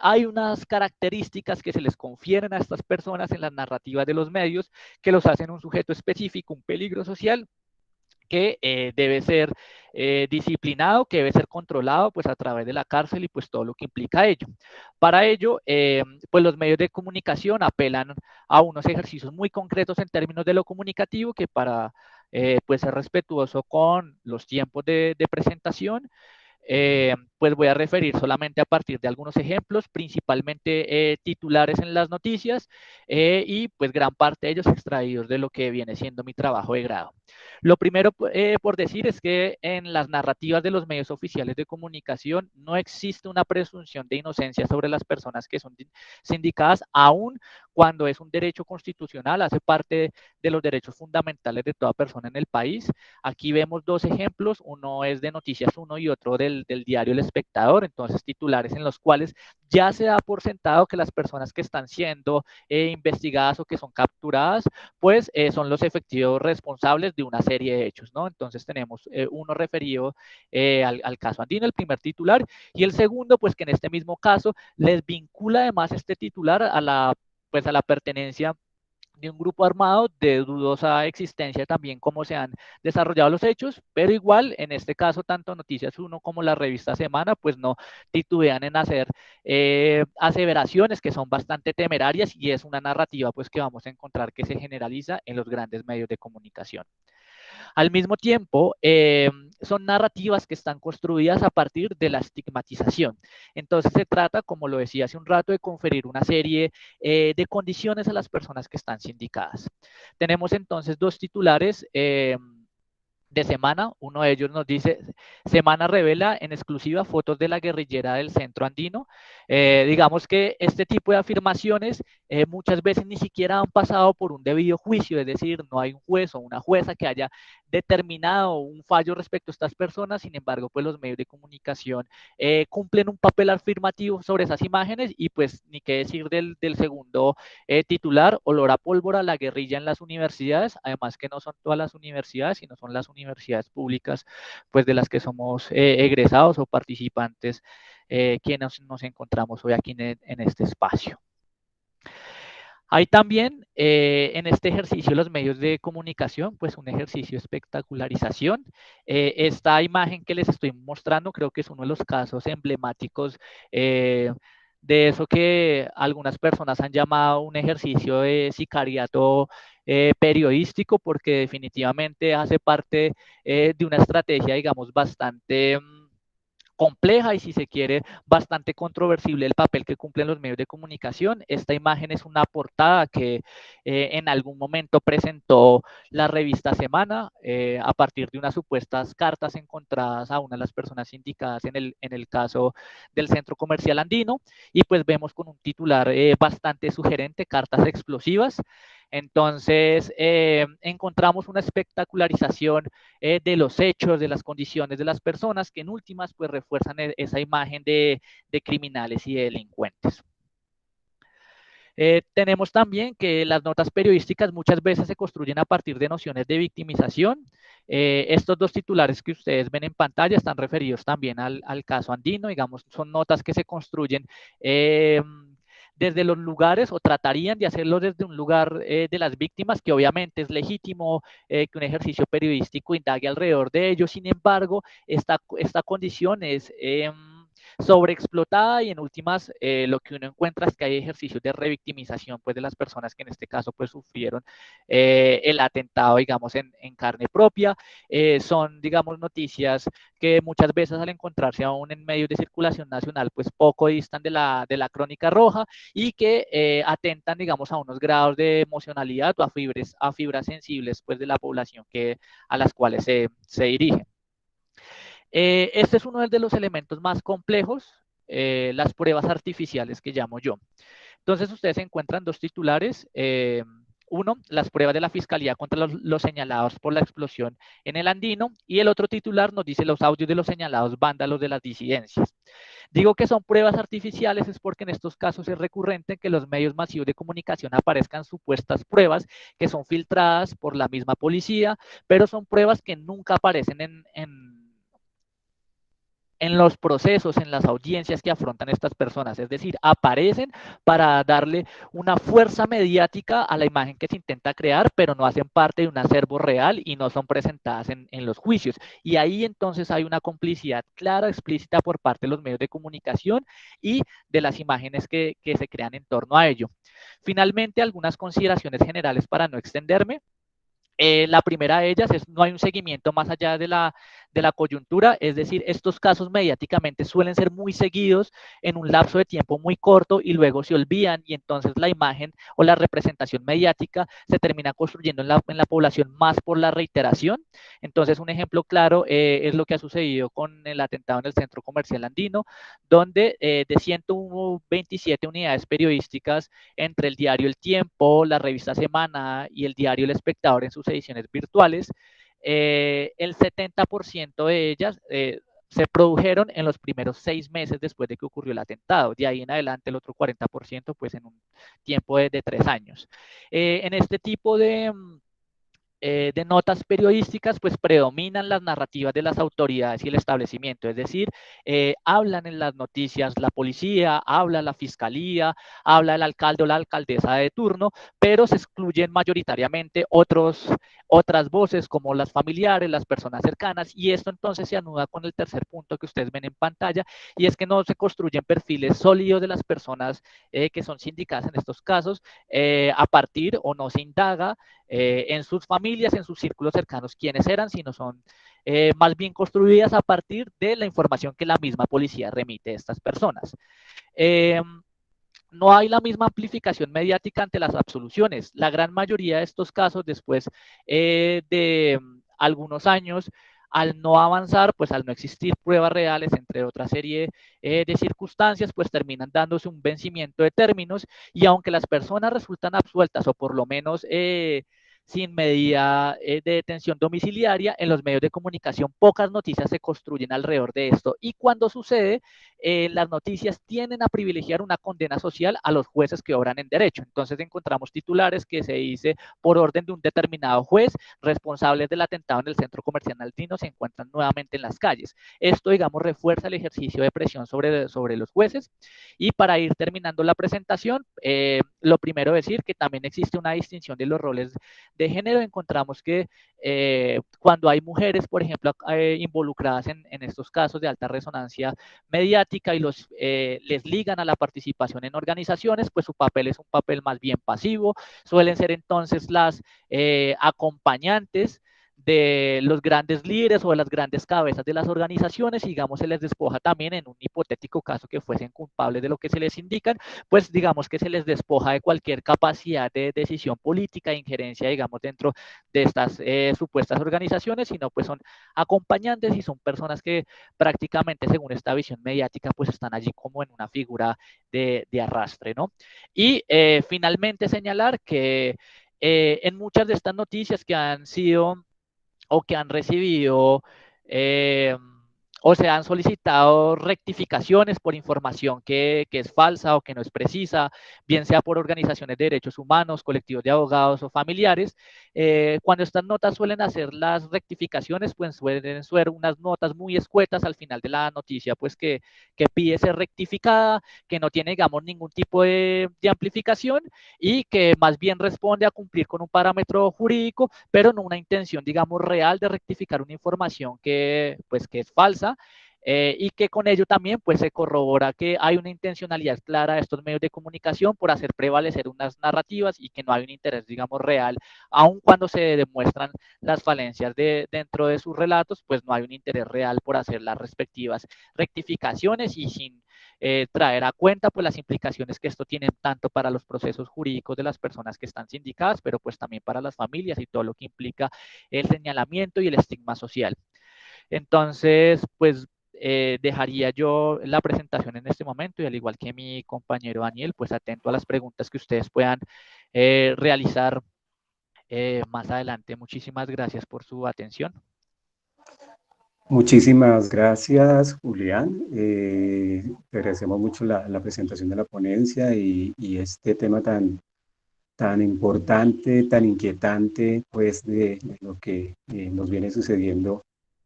hay unas características que se les confieren a estas personas en las narrativas de los medios que los hacen un sujeto específico, un peligro social, que debe ser disciplinado, que debe ser controlado pues a través de la cárcel y pues todo lo que implica ello. Para ello, pues los medios de comunicación apelan a unos ejercicios muy concretos en términos de lo comunicativo, que para pues ser respetuoso con los tiempos de presentación, pues voy a referir solamente a partir de algunos ejemplos, principalmente titulares en las noticias, y pues gran parte de ellos extraídos de lo que viene siendo mi trabajo de grado. Lo primero por decir es que en las narrativas de los medios oficiales de comunicación no existe una presunción de inocencia sobre las personas que son sindicadas, aún cuando es un derecho constitucional, hace parte de los derechos fundamentales de toda persona en el país. Aquí vemos dos ejemplos, uno es de Noticias 1 y otro del diario El Espectador, entonces titulares en los cuales ya se da por sentado que las personas que están siendo investigadas o que son capturadas, pues son los efectivos responsables de una serie de hechos, ¿no? Entonces tenemos uno referido al caso Andino, el primer titular, y el segundo, pues que en este mismo caso les vincula además este titular a la pertenencia de un grupo armado de dudosa existencia también, como se han desarrollado los hechos, pero igual en este caso tanto Noticias 1 como la revista Semana pues no titubean en hacer aseveraciones que son bastante temerarias, y es una narrativa pues que vamos a encontrar que se generaliza en los grandes medios de comunicación. Al mismo tiempo, son narrativas que están construidas a partir de la estigmatización. Entonces se trata, como lo decía hace un rato, de conferir una serie de condiciones a las personas que están sindicadas. Tenemos entonces dos titulares de Semana. Uno de ellos nos dice: Semana revela en exclusiva fotos de la guerrillera del centro andino. Digamos que este tipo de afirmaciones muchas veces ni siquiera han pasado por un debido juicio, es decir, no hay un juez o una jueza que haya determinado un fallo respecto a estas personas. Sin embargo, pues los medios de comunicación cumplen un papel afirmativo sobre esas imágenes. Y pues ni qué decir del segundo titular: olor a pólvora, la guerrilla en las universidades. Además que no son todas las universidades, sino son las universidades públicas, pues de las que somos egresados o participantes, quienes nos encontramos hoy aquí en este espacio. Hay también en este ejercicio los medios de comunicación, pues un ejercicio de espectacularización. Esta imagen que les estoy mostrando creo que es uno de los casos emblemáticos de eso que algunas personas han llamado un ejercicio de sicariato periodístico, porque definitivamente hace parte de una estrategia, digamos, bastante compleja y, si se quiere, bastante controversible el papel que cumplen los medios de comunicación. Esta imagen es una portada que en algún momento presentó la revista Semana a partir de unas supuestas cartas encontradas a una de las personas indicadas en el caso del Centro Comercial Andino, y pues vemos con un titular bastante sugerente: cartas explosivas. Entonces, encontramos una espectacularización de los hechos, de las condiciones de las personas, que en últimas pues refuerzan esa imagen de criminales y de delincuentes. Tenemos también que las notas periodísticas muchas veces se construyen a partir de nociones de victimización. Estos dos titulares que ustedes ven en pantalla están referidos también al caso andino. Digamos, son notas que se construyen desde los lugares, o tratarían de hacerlo desde un lugar de las víctimas, que obviamente es legítimo que un ejercicio periodístico indague alrededor de ello. Sin embargo, esta condición es sobreexplotada, y en últimas lo que uno encuentra es que hay ejercicios de revictimización pues de las personas que en este caso pues sufrieron el atentado, digamos, en carne propia. Son, digamos, noticias que muchas veces, al encontrarse aún en medios de circulación nacional, pues poco distan de la crónica roja, y que atentan, digamos, a unos grados de emocionalidad o a fibras sensibles pues de la población a las cuales se dirigen. Este es uno de los elementos más complejos, las pruebas artificiales que llamo yo. Entonces, ustedes encuentran dos titulares. Uno, las pruebas de la Fiscalía contra los señalados por la explosión en el Andino, y el otro titular nos dice: los audios de los señalados vándalos de las disidencias. Digo que son pruebas artificiales es porque en estos casos es recurrente que los medios masivos de comunicación aparezcan supuestas pruebas que son filtradas por la misma policía, pero son pruebas que nunca aparecen en los procesos, en las audiencias que afrontan estas personas. Es decir, aparecen para darle una fuerza mediática a la imagen que se intenta crear, pero no hacen parte de un acervo real y no son presentadas en los juicios. Y ahí entonces hay una complicidad clara, explícita por parte de los medios de comunicación y de las imágenes que se crean en torno a ello. Finalmente, algunas consideraciones generales para no extenderme. La primera de ellas es: no hay un seguimiento más allá de la coyuntura. Es decir, estos casos mediáticamente suelen ser muy seguidos en un lapso de tiempo muy corto y luego se olvidan, y entonces la imagen o la representación mediática se termina construyendo en la población más por la reiteración. Entonces, un ejemplo claro es lo que ha sucedido con el atentado en el Centro Comercial Andino, donde de 127 unidades periodísticas entre el diario El Tiempo, la revista Semana y el diario El Espectador en sus ediciones virtuales, el 70% de ellas se produjeron en los primeros 6 meses después de que ocurrió el atentado. De ahí en adelante el otro 40% pues en un tiempo de 3 años. En este tipo de notas periodísticas, pues predominan las narrativas de las autoridades y el establecimiento. Es decir, hablan en las noticias la policía, habla la fiscalía, habla el alcalde o la alcaldesa de turno, pero se excluyen mayoritariamente otras voces, como las familiares, las personas cercanas, y esto entonces se anuda con el tercer punto que ustedes ven en pantalla, y es que no se construyen perfiles sólidos de las personas que son sindicadas en estos casos, a partir, o no se indaga en sus familias, en sus círculos cercanos, quiénes eran, sino son más bien construidas a partir de la información que la misma policía remite a estas personas. No hay la misma amplificación mediática ante las absoluciones. La gran mayoría de estos casos, después de algunos años, al no avanzar, pues al no existir pruebas reales, entre otra serie de circunstancias, pues terminan dándose un vencimiento de términos y aunque las personas resultan absueltas o por lo menos sin medida de detención domiciliaria, en los medios de comunicación pocas noticias se construyen alrededor de esto y cuando sucede, las noticias tienden a privilegiar una condena social a los jueces que obran en derecho. Entonces encontramos titulares que se dice por orden de un determinado juez, responsables del atentado en el centro comercial Altino se encuentran nuevamente en las calles. Esto, digamos, refuerza el ejercicio de presión sobre los jueces. Y para ir terminando la presentación, lo primero decir que también existe una distinción de los roles de género. Encontramos que cuando hay mujeres, por ejemplo, involucradas en estos casos de alta resonancia mediática y les ligan a la participación en organizaciones, pues su papel es un papel más bien pasivo. Suelen ser entonces las acompañantes de los grandes líderes o de las grandes cabezas de las organizaciones, y digamos se les despoja también en un hipotético caso que fuesen culpables de lo que se les indican, pues digamos que se les despoja de cualquier capacidad de decisión política, de injerencia, digamos, dentro de estas supuestas organizaciones, sino pues son acompañantes y son personas que prácticamente según esta visión mediática pues están allí como en una figura de arrastre, ¿no? Y finalmente señalar que en muchas de estas noticias que han sido o que han recibido o se han solicitado rectificaciones por información que es falsa o que no es precisa, bien sea por organizaciones de derechos humanos, colectivos de abogados o familiares. Cuando estas notas suelen hacer las rectificaciones, pues suelen ser unas notas muy escuetas al final de la noticia, pues que pide ser rectificada, que no tiene, digamos, ningún tipo de amplificación y que más bien responde a cumplir con un parámetro jurídico, pero no una intención, digamos, real de rectificar una información pues, que es falsa. Y que con ello también pues se corrobora que hay una intencionalidad clara de estos medios de comunicación por hacer prevalecer unas narrativas y que no hay un interés, digamos, real, aun cuando se demuestran las falencias dentro de sus relatos, pues no hay un interés real por hacer las respectivas rectificaciones y sin traer a cuenta pues las implicaciones que esto tiene tanto para los procesos jurídicos de las personas que están sindicadas, pero pues también para las familias y todo lo que implica el señalamiento y el estigma social. Entonces, pues dejaría yo la presentación en este momento y al igual que mi compañero Daniel, pues atento a las preguntas que ustedes puedan realizar más adelante. Muchísimas gracias por su atención. Muchísimas gracias, Julián. Te agradecemos mucho la presentación de la ponencia y este tema tan importante, tan inquietante, pues de lo que nos viene sucediendo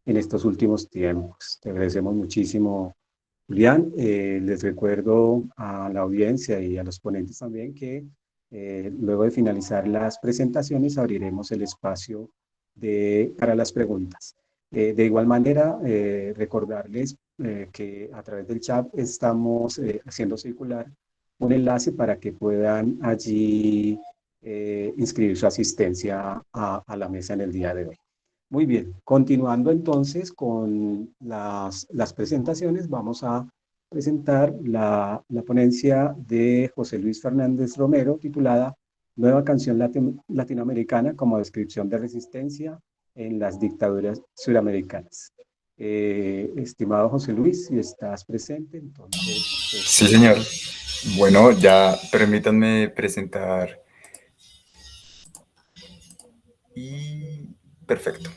en estos últimos tiempos. Te agradecemos muchísimo, Julián. Les recuerdo a la audiencia y a los ponentes también que luego de finalizar las presentaciones abriremos el espacio para las preguntas. De igual manera, recordarles que a través del chat estamos haciendo circular un enlace para que puedan allí inscribir su asistencia a la mesa en el día de hoy. Muy bien, continuando entonces con las presentaciones, vamos a presentar la ponencia de José Luis Fernández Romero titulada Nueva canción latinoamericana como descripción de resistencia en las dictaduras suramericanas. Estimado José Luis, si estás presente, entonces... Sí, señor. Bueno, ya permítanme presentar. Y perfecto.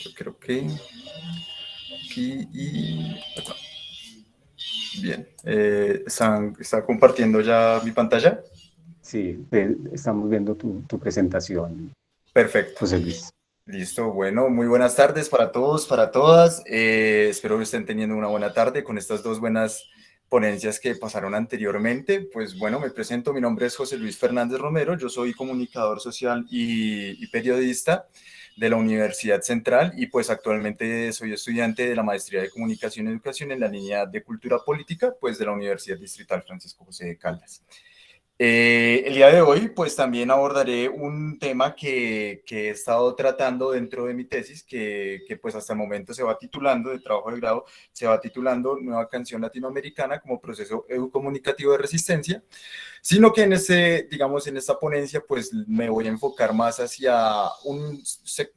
Yo creo que aquí y acá. Bien. ¿Está compartiendo ya mi pantalla? Sí, estamos viendo tu presentación. Perfecto. José Luis. Listo, bueno, muy buenas tardes para todos, para todas. Espero que estén teniendo una buena tarde con estas dos buenas ponencias que pasaron anteriormente. Pues bueno, me presento, mi nombre es José Luis Fernández Romero, yo soy comunicador social y periodista de la Universidad Central y pues actualmente soy estudiante de la Maestría de Comunicación y Educación en la línea de Cultura Política, pues de la Universidad Distrital Francisco José de Caldas. El día de hoy, pues también abordaré un tema que he estado tratando dentro de mi tesis, que pues hasta el momento se va titulando, de trabajo de grado, se va titulando Nueva canción latinoamericana como proceso educomunicativo de resistencia. sino que digamos, en esta ponencia pues me voy a enfocar más hacia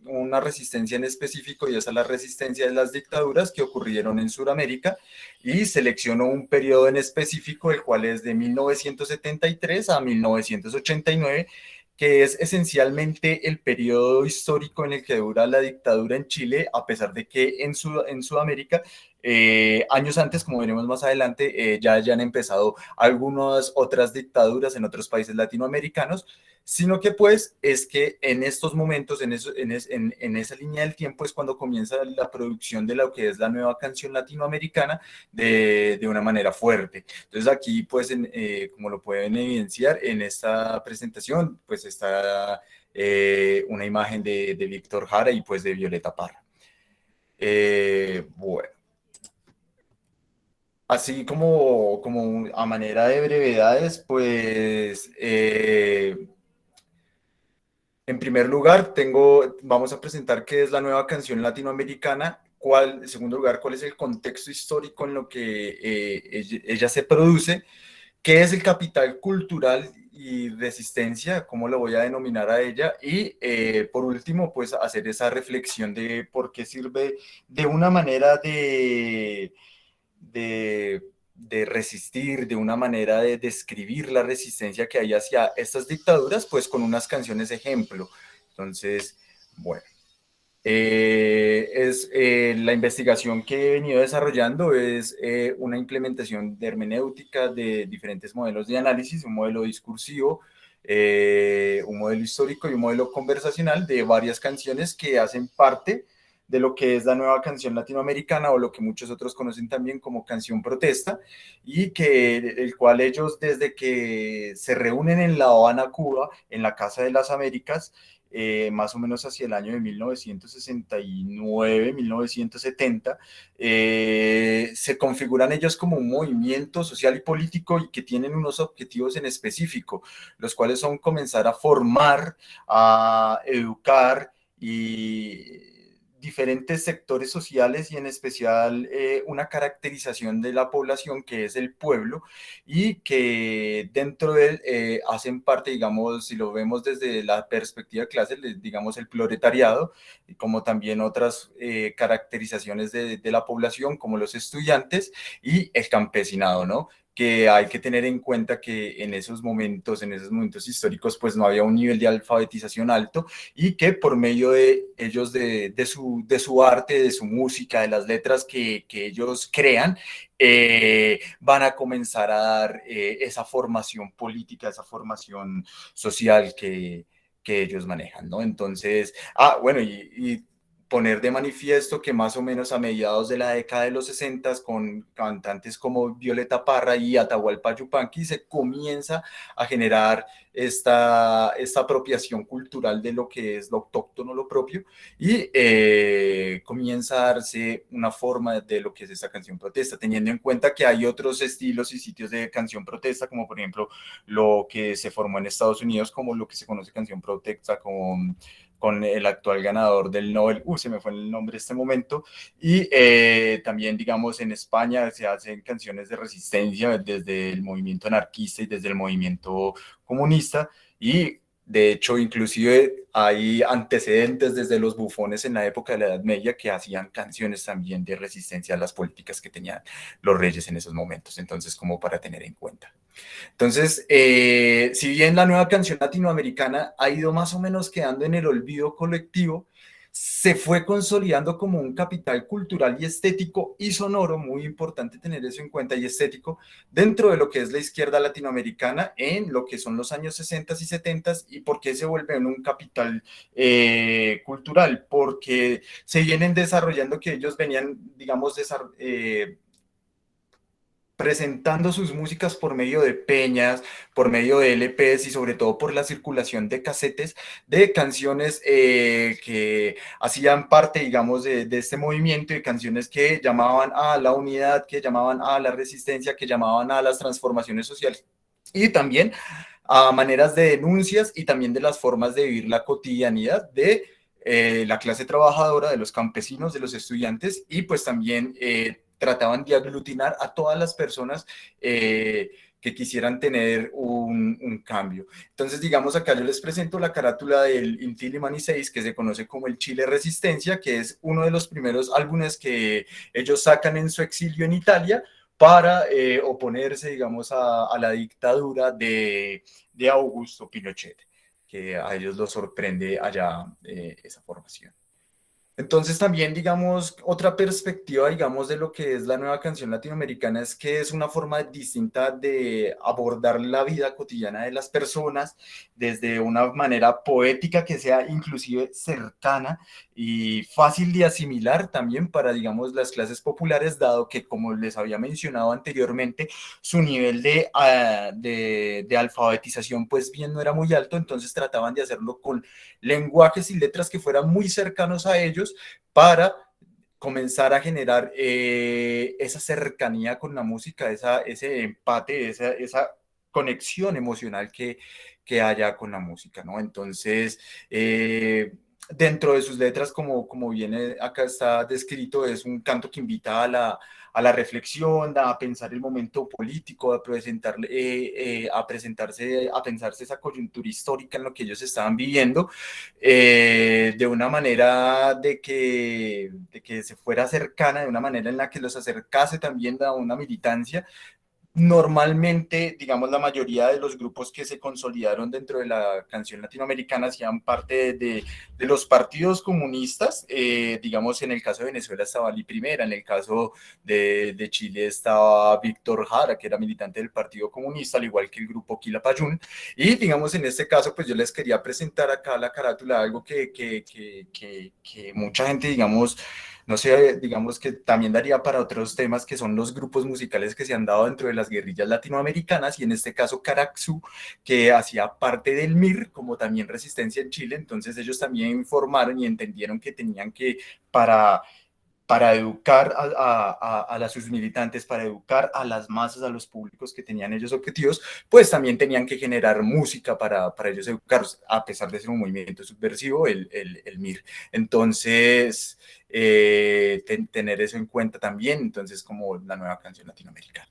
una resistencia en específico, y esa es la resistencia de las dictaduras que ocurrieron en Sudamérica, y selecciono un periodo en específico, el cual es de 1973 a 1989, que es esencialmente el periodo histórico en el que dura la dictadura en Chile, a pesar de que en Sudamérica, años antes, como veremos más adelante, ya hayan empezado algunas otras dictaduras en otros países latinoamericanos, sino que pues es que en estos momentos, en esa línea del tiempo, es cuando comienza la producción de lo que es la nueva canción latinoamericana de una manera fuerte. Entonces aquí pues como lo pueden evidenciar en esta presentación, pues está una imagen de Víctor Jara y pues de Violeta Parra. Bueno, así como a manera de brevedades, pues en primer lugar vamos a presentar qué es la nueva canción latinoamericana. En segundo lugar, cuál es el contexto histórico en lo que ella se produce, qué es el capital cultural y resistencia, cómo lo voy a denominar a ella, y por último, pues hacer esa reflexión de por qué sirve de una manera de resistir, de una manera de describir la resistencia que hay hacia estas dictaduras, pues con unas canciones ejemplo. Entonces, bueno. La investigación que he venido desarrollando es una implementación de hermenéutica de diferentes modelos de análisis, un modelo discursivo, un modelo histórico y un modelo conversacional de varias canciones que hacen parte de lo que es la nueva canción latinoamericana, o lo que muchos otros conocen también como canción protesta, y el cual ellos, desde que se reúnen en La Habana, Cuba, en la Casa de las Américas, más o menos hacia el año de 1969, 1970, se configuran ellos como un movimiento social y político, y que tienen unos objetivos en específico, los cuales son comenzar a formar, a educar y diferentes sectores sociales, y en especial una caracterización de la población que es el pueblo, y que dentro de él hacen parte, digamos, si lo vemos desde la perspectiva de clase, digamos el proletariado, como también otras caracterizaciones de la población, como los estudiantes y el campesinado, ¿no? Que hay que tener en cuenta que en esos momentos históricos, pues no había un nivel de alfabetización alto, y que por medio de ellos, de su arte, de su música, de las letras que ellos crean, van a comenzar a dar esa formación política, esa formación social que ellos manejan, ¿no? Entonces, bueno, y poner de manifiesto que más o menos a mediados de la década de los 60, con cantantes como Violeta Parra y Atahualpa Yupanqui, se comienza a generar esta apropiación cultural de lo que es lo autóctono, lo propio, y comienza a darse una forma de lo que es esta canción protesta, teniendo en cuenta que hay otros estilos y sitios de canción protesta, como por ejemplo lo que se formó en Estados Unidos como lo que se conoce canción protesta, con el actual ganador del Nobel, se me fue el nombre en este momento, y también, digamos, en España se hacen canciones de resistencia desde el movimiento anarquista y desde el movimiento comunista, y de hecho, inclusive hay antecedentes desde los bufones en la época de la Edad Media que hacían canciones también de resistencia a las políticas que tenían los reyes en esos momentos, entonces como para tener en cuenta. Entonces, si bien la nueva canción latinoamericana ha ido más o menos quedando en el olvido colectivo, se fue consolidando como un capital cultural y estético y sonoro, muy importante tener eso en cuenta, y estético, dentro de lo que es la izquierda latinoamericana en lo que son los años 60 y 70. ¿Y por qué se vuelve un capital cultural? Porque se vienen desarrollando, que ellos venían, digamos, presentando sus músicas por medio de peñas, por medio de LPs, y sobre todo por la circulación de casetes de canciones que hacían parte, digamos, de este movimiento, y canciones que llamaban a la unidad, que llamaban a la resistencia, que llamaban a las transformaciones sociales, y también a maneras de denuncias, y también de las formas de vivir la cotidianidad de la clase trabajadora, de los campesinos, de los estudiantes, y pues también trataban de aglutinar a todas las personas que quisieran tener un cambio. Entonces, digamos, acá yo les presento la carátula del Inti Illimani 6, que se conoce como el Chile Resistencia, que es uno de los primeros álbumes que ellos sacan en su exilio en Italia para oponerse, digamos, a la dictadura de Augusto Pinochet, que a ellos los sorprende allá esa formación. Entonces también, digamos, otra perspectiva, digamos, de lo que es la nueva canción latinoamericana es que es una forma distinta de abordar la vida cotidiana de las personas desde una manera poética que sea inclusive cercana y fácil de asimilar también para, digamos, las clases populares, dado que, como les había mencionado anteriormente, su nivel de alfabetización pues bien no era muy alto, entonces trataban de hacerlo con lenguajes y letras que fueran muy cercanos a ellos para comenzar a generar esa cercanía con la música, ese empate, esa conexión emocional que haya con la música, ¿no? Entonces, dentro de sus letras, como viene acá está descrito, es un canto que invita a la reflexión, a pensar el momento político, a pensarse esa coyuntura histórica en lo que ellos estaban viviendo, de una manera de que se fuera cercana, de una manera en la que los acercase también a una militancia. Normalmente, digamos, la mayoría de los grupos que se consolidaron dentro de la canción latinoamericana hacían parte de los partidos comunistas. Digamos, en el caso de Venezuela estaba Lee Primera, en el caso de Chile estaba Víctor Jara, que era militante del Partido Comunista, al igual que el grupo Quilapayún. Y, digamos, en este caso, pues yo les quería presentar acá la carátula, algo que mucha gente, digamos, no sé, digamos que también daría para otros temas que son los grupos musicales que se han dado dentro de las guerrillas latinoamericanas y en este caso Caraxú, que hacía parte del MIR, como también Resistencia en Chile. Entonces ellos también informaron y entendieron que tenían que, para educar a sus militantes, para educar a las masas, a los públicos que tenían ellos objetivos, pues también tenían que generar música para ellos educarlos, a pesar de ser un movimiento subversivo, el MIR. Entonces, tener eso en cuenta también, entonces, como la nueva canción latinoamericana.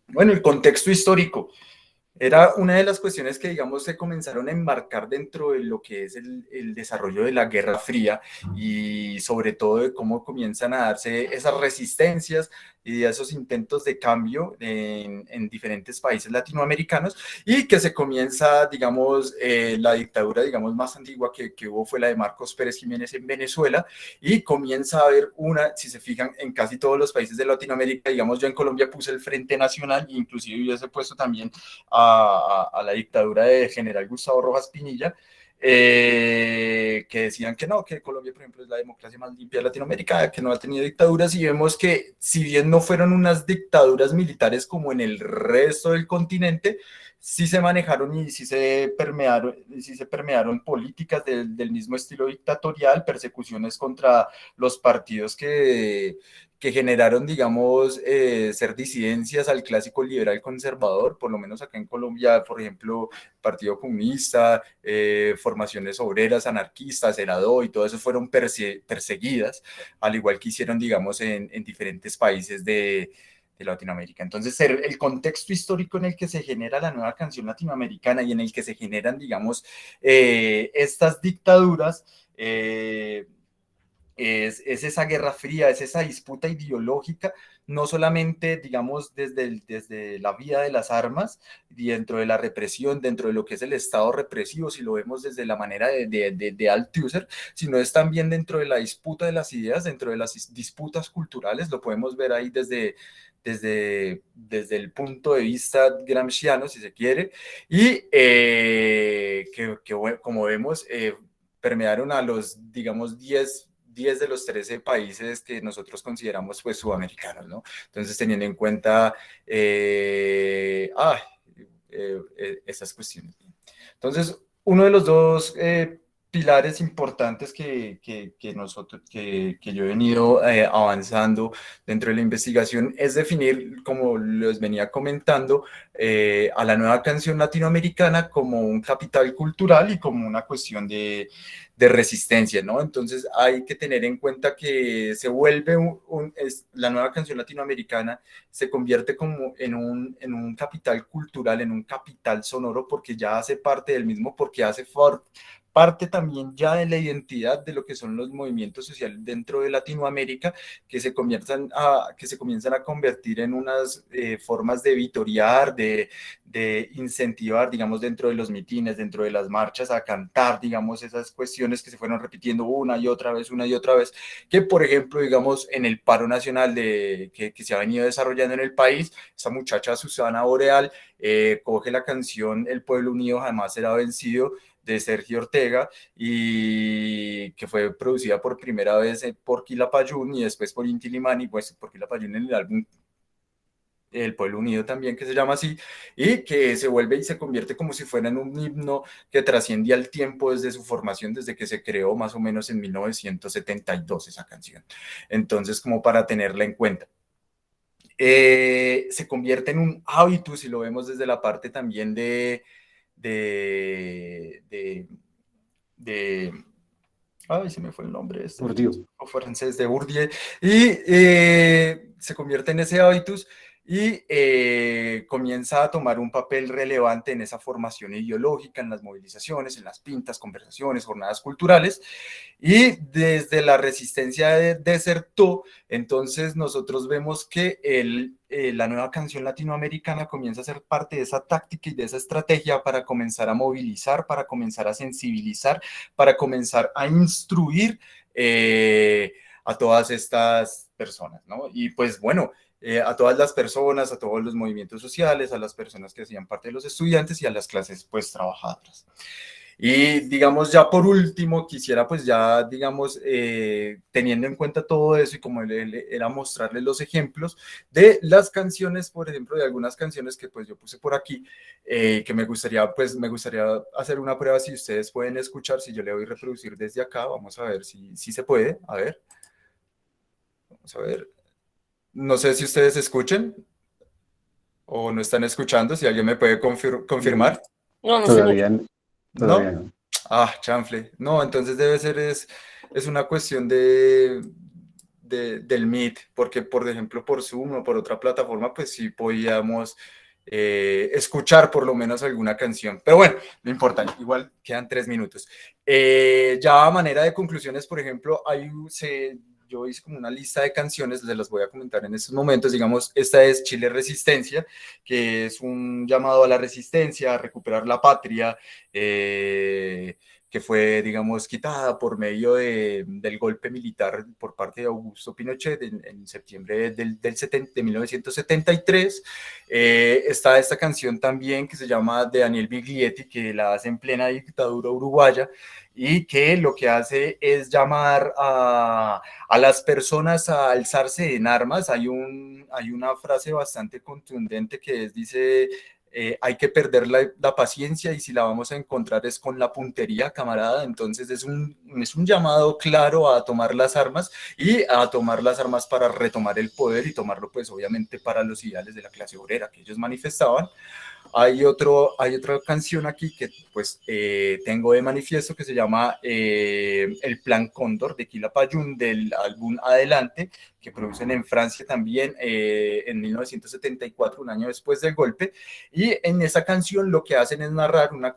Bueno, el contexto histórico. Era una de las cuestiones que, digamos, se comenzaron a enmarcar dentro de lo que es el desarrollo de la Guerra Fría y sobre todo de cómo comienzan a darse esas resistencias y esos intentos de cambio en diferentes países latinoamericanos y que se comienza, digamos, la dictadura, digamos, más antigua que hubo fue la de Marcos Pérez Jiménez en Venezuela y comienza a haber una, si se fijan, en casi todos los países de Latinoamérica, digamos, yo en Colombia puse el Frente Nacional, inclusive yo he puesto también a la dictadura de general Gustavo Rojas Pinilla, que decían que no, que Colombia, por ejemplo, es la democracia más limpia de Latinoamérica, que no ha tenido dictaduras, y vemos que si bien no fueron unas dictaduras militares como en el resto del continente, sí se manejaron y sí se permearon políticas del mismo estilo dictatorial, persecuciones contra los partidos que generaron, digamos, ser disidencias al clásico liberal conservador, por lo menos acá en Colombia, por ejemplo, Partido Comunista, formaciones obreras, anarquistas, el ADO y todo eso fueron perseguidas, al igual que hicieron, digamos, en diferentes países de Latinoamérica. Entonces, el contexto histórico en el que se genera la nueva canción latinoamericana y en el que se generan, digamos, estas dictaduras, es esa guerra fría, es esa disputa ideológica, no solamente, digamos, desde la vía de las armas, dentro de la represión, dentro de lo que es el Estado represivo, si lo vemos desde la manera de Althusser, sino es también dentro de la disputa de las ideas, dentro de las disputas culturales, lo podemos ver ahí desde el punto de vista gramsciano, si se quiere, y como vemos, permearon a los, digamos, 10 de los 13 países que nosotros consideramos pues sudamericanos, ¿no? Entonces, teniendo en cuenta esas cuestiones. Entonces, uno de los dos pilares importantes que yo he venido avanzando dentro de la investigación es definir, como les venía comentando, a la nueva canción latinoamericana como un capital cultural y como una cuestión de resistencia, ¿no? Entonces hay que tener en cuenta que se vuelve la nueva canción latinoamericana se convierte como en un capital cultural, en un capital sonoro, porque ya hace parte del mismo, porque hace parte también ya de la identidad de lo que son los movimientos sociales dentro de Latinoamérica, que se comienzan a convertir en unas formas de vitorear, de incentivar, digamos, dentro de los mitines, dentro de las marchas, a cantar, digamos, esas cuestiones que se fueron repitiendo una y otra vez, que por ejemplo, digamos, en el paro nacional que se ha venido desarrollando en el país, esa muchacha Susana Boreal coge la canción El Pueblo Unido Jamás Será Vencido, de Sergio Ortega, y que fue producida por primera vez por Quilapayún y después por Inti Limani, pues por Quilapayún en el álbum El Pueblo Unido también, que se llama así, y que se vuelve y se convierte como si fuera en un himno que trasciende al tiempo desde su formación, desde que se creó más o menos en 1972 esa canción. Entonces, como para tenerla en cuenta. Se convierte en un hábito, si lo vemos desde la parte también de ay, se me fue el nombre de este Bourdieu. francés, de Bourdieu, y se convierte en ese hábitus y comienza a tomar un papel relevante en esa formación ideológica, en las movilizaciones, en las pintas, conversaciones, jornadas culturales, y desde la resistencia desertó. Entonces nosotros vemos que la nueva canción latinoamericana comienza a ser parte de esa táctica y de esa estrategia para comenzar a movilizar, para comenzar a sensibilizar, para comenzar a instruir a todas estas personas, ¿no? Y pues bueno, a todas las personas, a todos los movimientos sociales, a las personas que hacían parte de los estudiantes y a las clases pues trabajadoras. Y digamos, ya por último, quisiera pues ya, digamos, teniendo en cuenta todo eso y como era mostrarles los ejemplos de las canciones, por ejemplo, de algunas canciones que pues yo puse por aquí, que me gustaría hacer una prueba si ustedes pueden escuchar, si yo le doy reproducir desde acá, vamos a ver si se puede, a ver, vamos a ver, no sé si ustedes escuchen o no están escuchando, si alguien me puede confirmar. No, no sé. Todavía no. Ah, chanfle. No, entonces debe ser, es una cuestión del Meet, porque por ejemplo por Zoom o por otra plataforma, pues sí podíamos escuchar por lo menos alguna canción. Pero bueno, no importa, igual quedan 3 minutos. Ya a manera de conclusiones, por ejemplo, yo hice como una lista de canciones, les las voy a comentar en estos momentos. Digamos, esta es Chile Resistencia, que es un llamado a la resistencia, a recuperar la patria, que fue, digamos, quitada por medio del golpe militar por parte de Augusto Pinochet en septiembre de 1973. Está esta canción también que se llama de Daniel Biglietti, que la hace en plena dictadura uruguaya, y que lo que hace es llamar a las personas a alzarse en armas. Hay una frase bastante contundente que dice, hay que perder la paciencia y si la vamos a encontrar es con la puntería, camarada. Entonces es un llamado claro a tomar las armas y a tomar las armas para retomar el poder y tomarlo pues obviamente para los ideales de la clase obrera que ellos manifestaban. Hay otra canción aquí que pues tengo de manifiesto que se llama El Plan Cóndor de Quilapayún, del álbum Adelante, que producen en Francia también en 1974, un año después del golpe. Y en esa canción lo que hacen es narrar una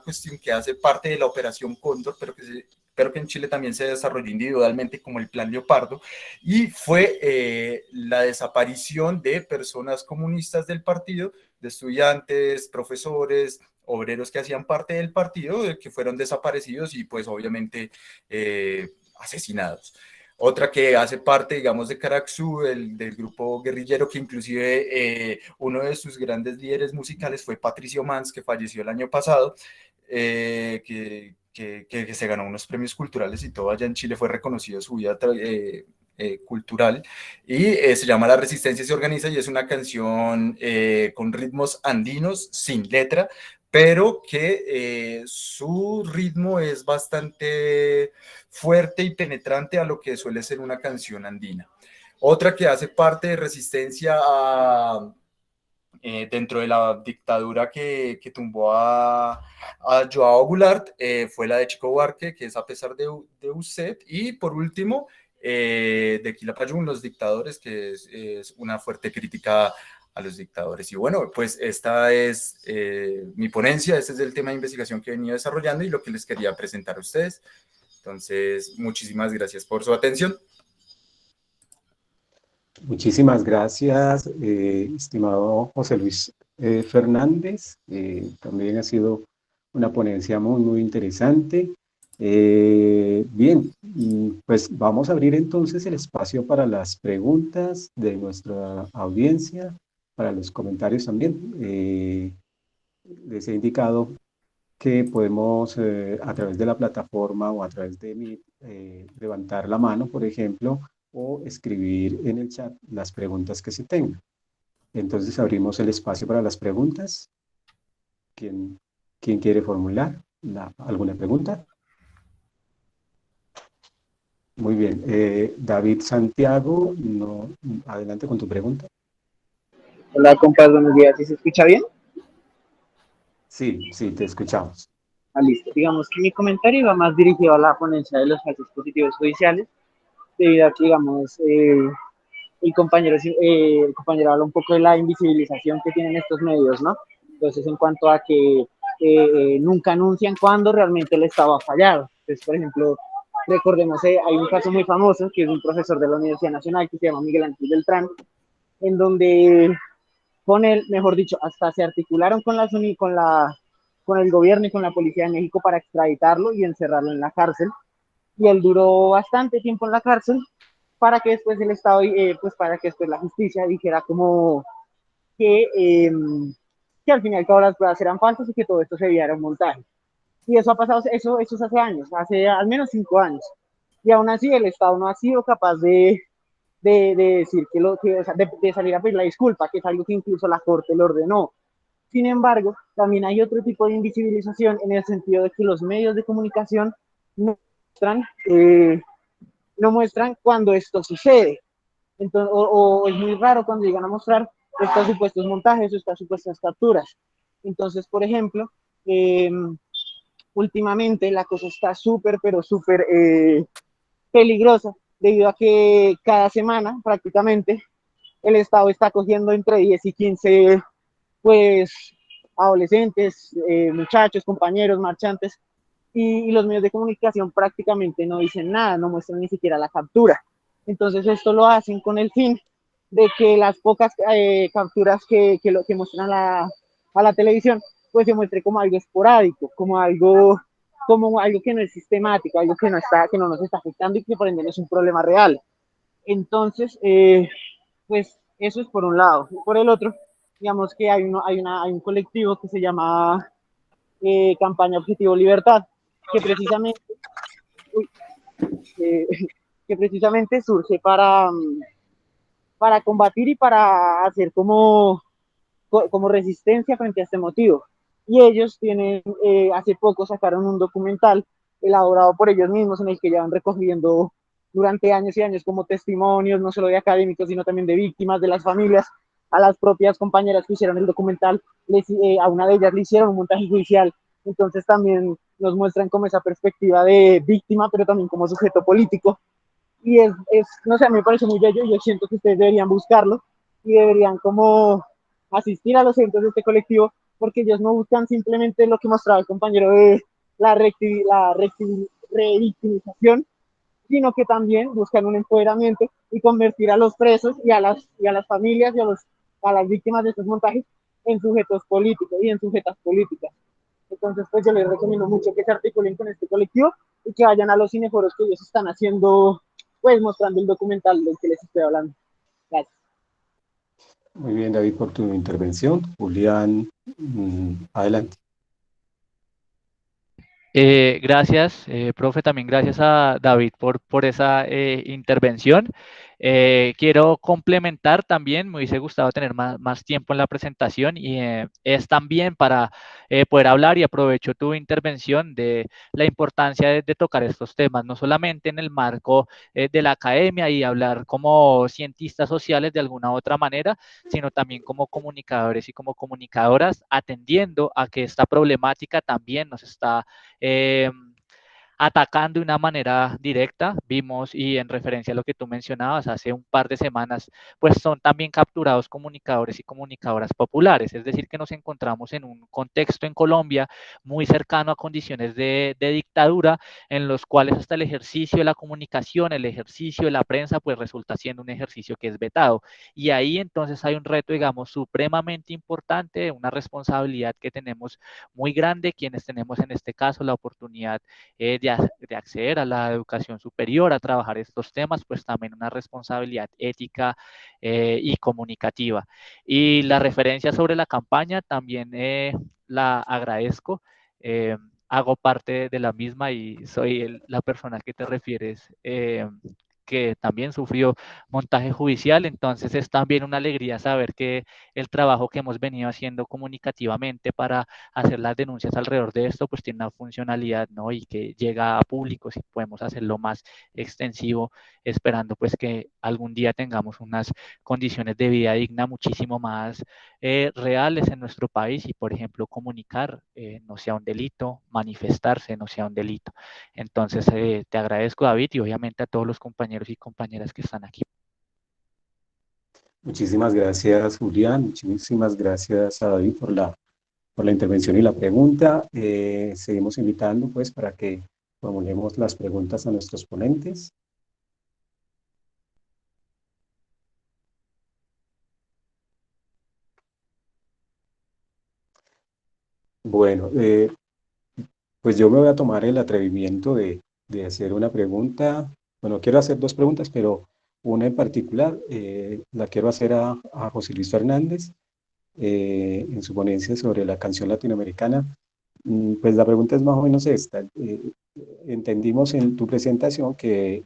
cuestión que hace parte de la Operación Cóndor, pero que en Chile también se desarrolló individualmente como el Plan Leopardo, y fue la desaparición de personas comunistas del partido, de estudiantes, profesores, obreros que hacían parte del partido, que fueron desaparecidos y pues obviamente asesinados. Otra que hace parte, digamos, de Caraxú, del grupo guerrillero, que inclusive uno de sus grandes líderes musicales fue Patricio Mans, que falleció el año pasado, que se ganó unos premios culturales y todo allá en Chile, fue reconocido su vida cultural, y se llama La Resistencia se organiza, y es una canción con ritmos andinos, sin letra, pero que su ritmo es bastante fuerte y penetrante a lo que suele ser una canción andina. Otra que hace parte de resistencia dentro de la dictadura que tumbó a Joao Goulart fue la de Chico Buarque, que es A pesar de usted, y por último, de Quilapayún, Los dictadores, que es una fuerte crítica a los dictadores. Y bueno, pues esta es mi ponencia, este es el tema de investigación que he venido desarrollando y lo que les quería presentar a ustedes. Entonces, muchísimas gracias por su atención. Muchísimas gracias, estimado José Luis Fernández. También ha sido una ponencia muy, muy interesante. Bien, pues vamos a abrir entonces el espacio para las preguntas de nuestra audiencia, para los comentarios también. Les he indicado que podemos a través de la plataforma o a través de mi levantar la mano, por ejemplo, o escribir en el chat las preguntas que se tengan. Entonces abrimos el espacio para las preguntas. ¿Quién quiere formular alguna pregunta? Muy bien. David Santiago, no, adelante con tu pregunta. Hola, compas, buenos días. ¿Sí se escucha bien? Sí, te escuchamos. Listo. Digamos que mi comentario va más dirigido a la ponencia de los falsos positivos judiciales, debido a que, digamos, el compañero habla un poco de la invisibilización que tienen estos medios, ¿no? Entonces, en cuanto a que nunca anuncian cuándo realmente el Estado ha fallado. Entonces, por ejemplo, recordemos, hay un caso muy famoso, que es un profesor de la Universidad Nacional, que se llama Miguel Ángel Beltrán, en donde con él, mejor dicho, hasta se articularon con el gobierno y con la policía de México para extraditarlo y encerrarlo en la cárcel. Y él duró bastante tiempo en la cárcel para que después el Estado, pues para que después la justicia dijera como que, que al final todas las pruebas eran falsas y que todo esto se veía era un montaje. Y eso ha pasado, eso es hace años, hace al menos 5 años. Y aún así el Estado no ha sido capaz de decir o sea, de salir a pedir la disculpa, que es algo que incluso la Corte lo ordenó. Sin embargo, también hay otro tipo de invisibilización en el sentido de que los medios de comunicación no muestran, no muestran cuando esto sucede. Entonces, o es muy raro cuando llegan a mostrar estos supuestos montajes o estas supuestas capturas. Entonces, por ejemplo, últimamente la cosa está súper, pero súper peligrosa, debido a que cada semana prácticamente el Estado está cogiendo entre 10 y 15 pues adolescentes, muchachos, compañeros, marchantes, y los medios de comunicación prácticamente no dicen nada, no muestran ni siquiera la captura. Entonces esto lo hacen con el fin de que las pocas capturas que muestran a la televisión, pues se muestre como algo esporádico, como algo que no es sistemático, algo que no nos está afectando y que por ende no es un problema real. Entonces, pues eso es por un lado. Y por el otro, digamos que hay un colectivo que se llama Campaña Objetivo Libertad, que precisamente, uy, eh, que precisamente surge para combatir y para hacer como resistencia frente a este motivo. Y ellos hace poco sacaron un documental elaborado por ellos mismos en el que llevan recogiendo durante años y años como testimonios, no solo de académicos, sino también de víctimas, de las familias, a las propias compañeras que hicieron el documental, a una de ellas le hicieron un montaje judicial, entonces también nos muestran como esa perspectiva de víctima, pero también como sujeto político, y no sé, me parece muy bello, yo siento que ustedes deberían buscarlo y deberían como asistir a los eventos de este colectivo, porque ellos no buscan simplemente lo que mostraba el compañero de la revictimización, sino que también buscan un empoderamiento y convertir a los presos y a las familias a las víctimas de estos montajes en sujetos políticos y en sujetas políticas. Entonces, pues yo les recomiendo mucho que se articulen con este colectivo y que vayan a los cineforos que ellos están haciendo, pues mostrando el documental del que les estoy hablando. Gracias. Muy bien, David, por tu intervención. Julián, adelante. Gracias, profe, también gracias a David por esa intervención. Quiero complementar también, me hubiese gustado tener más tiempo en la presentación y es también para poder hablar, y aprovecho tu intervención, de la importancia de tocar estos temas, no solamente en el marco de la academia y hablar como cientistas sociales de alguna u otra manera, sino también como comunicadores y como comunicadoras, atendiendo a que esta problemática también nos está eh, atacando de una manera directa. Vimos, y en referencia a lo que tú mencionabas, hace un par de semanas, pues son también capturados comunicadores y comunicadoras populares, es decir, que nos encontramos en un contexto en Colombia muy cercano a condiciones de dictadura, en los cuales hasta el ejercicio de la comunicación, el ejercicio de la prensa, pues resulta siendo un ejercicio que es vetado. Y ahí entonces hay un reto, digamos, supremamente importante, una responsabilidad que tenemos muy grande, quienes tenemos en este caso la oportunidad de acceder a la educación superior, a trabajar estos temas, pues también una responsabilidad ética y comunicativa. Y la referencia sobre la campaña también la agradezco. Hago parte de la misma y soy la persona que te refieres, que también sufrió montaje judicial. Entonces es también una alegría saber que el trabajo que hemos venido haciendo comunicativamente para hacer las denuncias alrededor de esto, pues tiene una funcionalidad, ¿no? Y que llega a públicos y podemos hacerlo más extensivo, esperando pues que algún día tengamos unas condiciones de vida digna muchísimo más reales en nuestro país, y por ejemplo comunicar no sea un delito, manifestarse no sea un delito. Entonces te agradezco, David, y obviamente a todos los compañeros y compañeras que están aquí. Muchísimas gracias, Julián. Muchísimas gracias a David por la intervención y la pregunta. Seguimos invitando pues para que formulemos las preguntas a nuestros ponentes. Bueno, pues yo me voy a tomar el atrevimiento de hacer una pregunta. Bueno, quiero hacer dos preguntas, pero una en particular la quiero hacer a José Luis Fernández en su ponencia sobre la canción latinoamericana. Pues la pregunta es más o menos esta. Entendimos en tu presentación que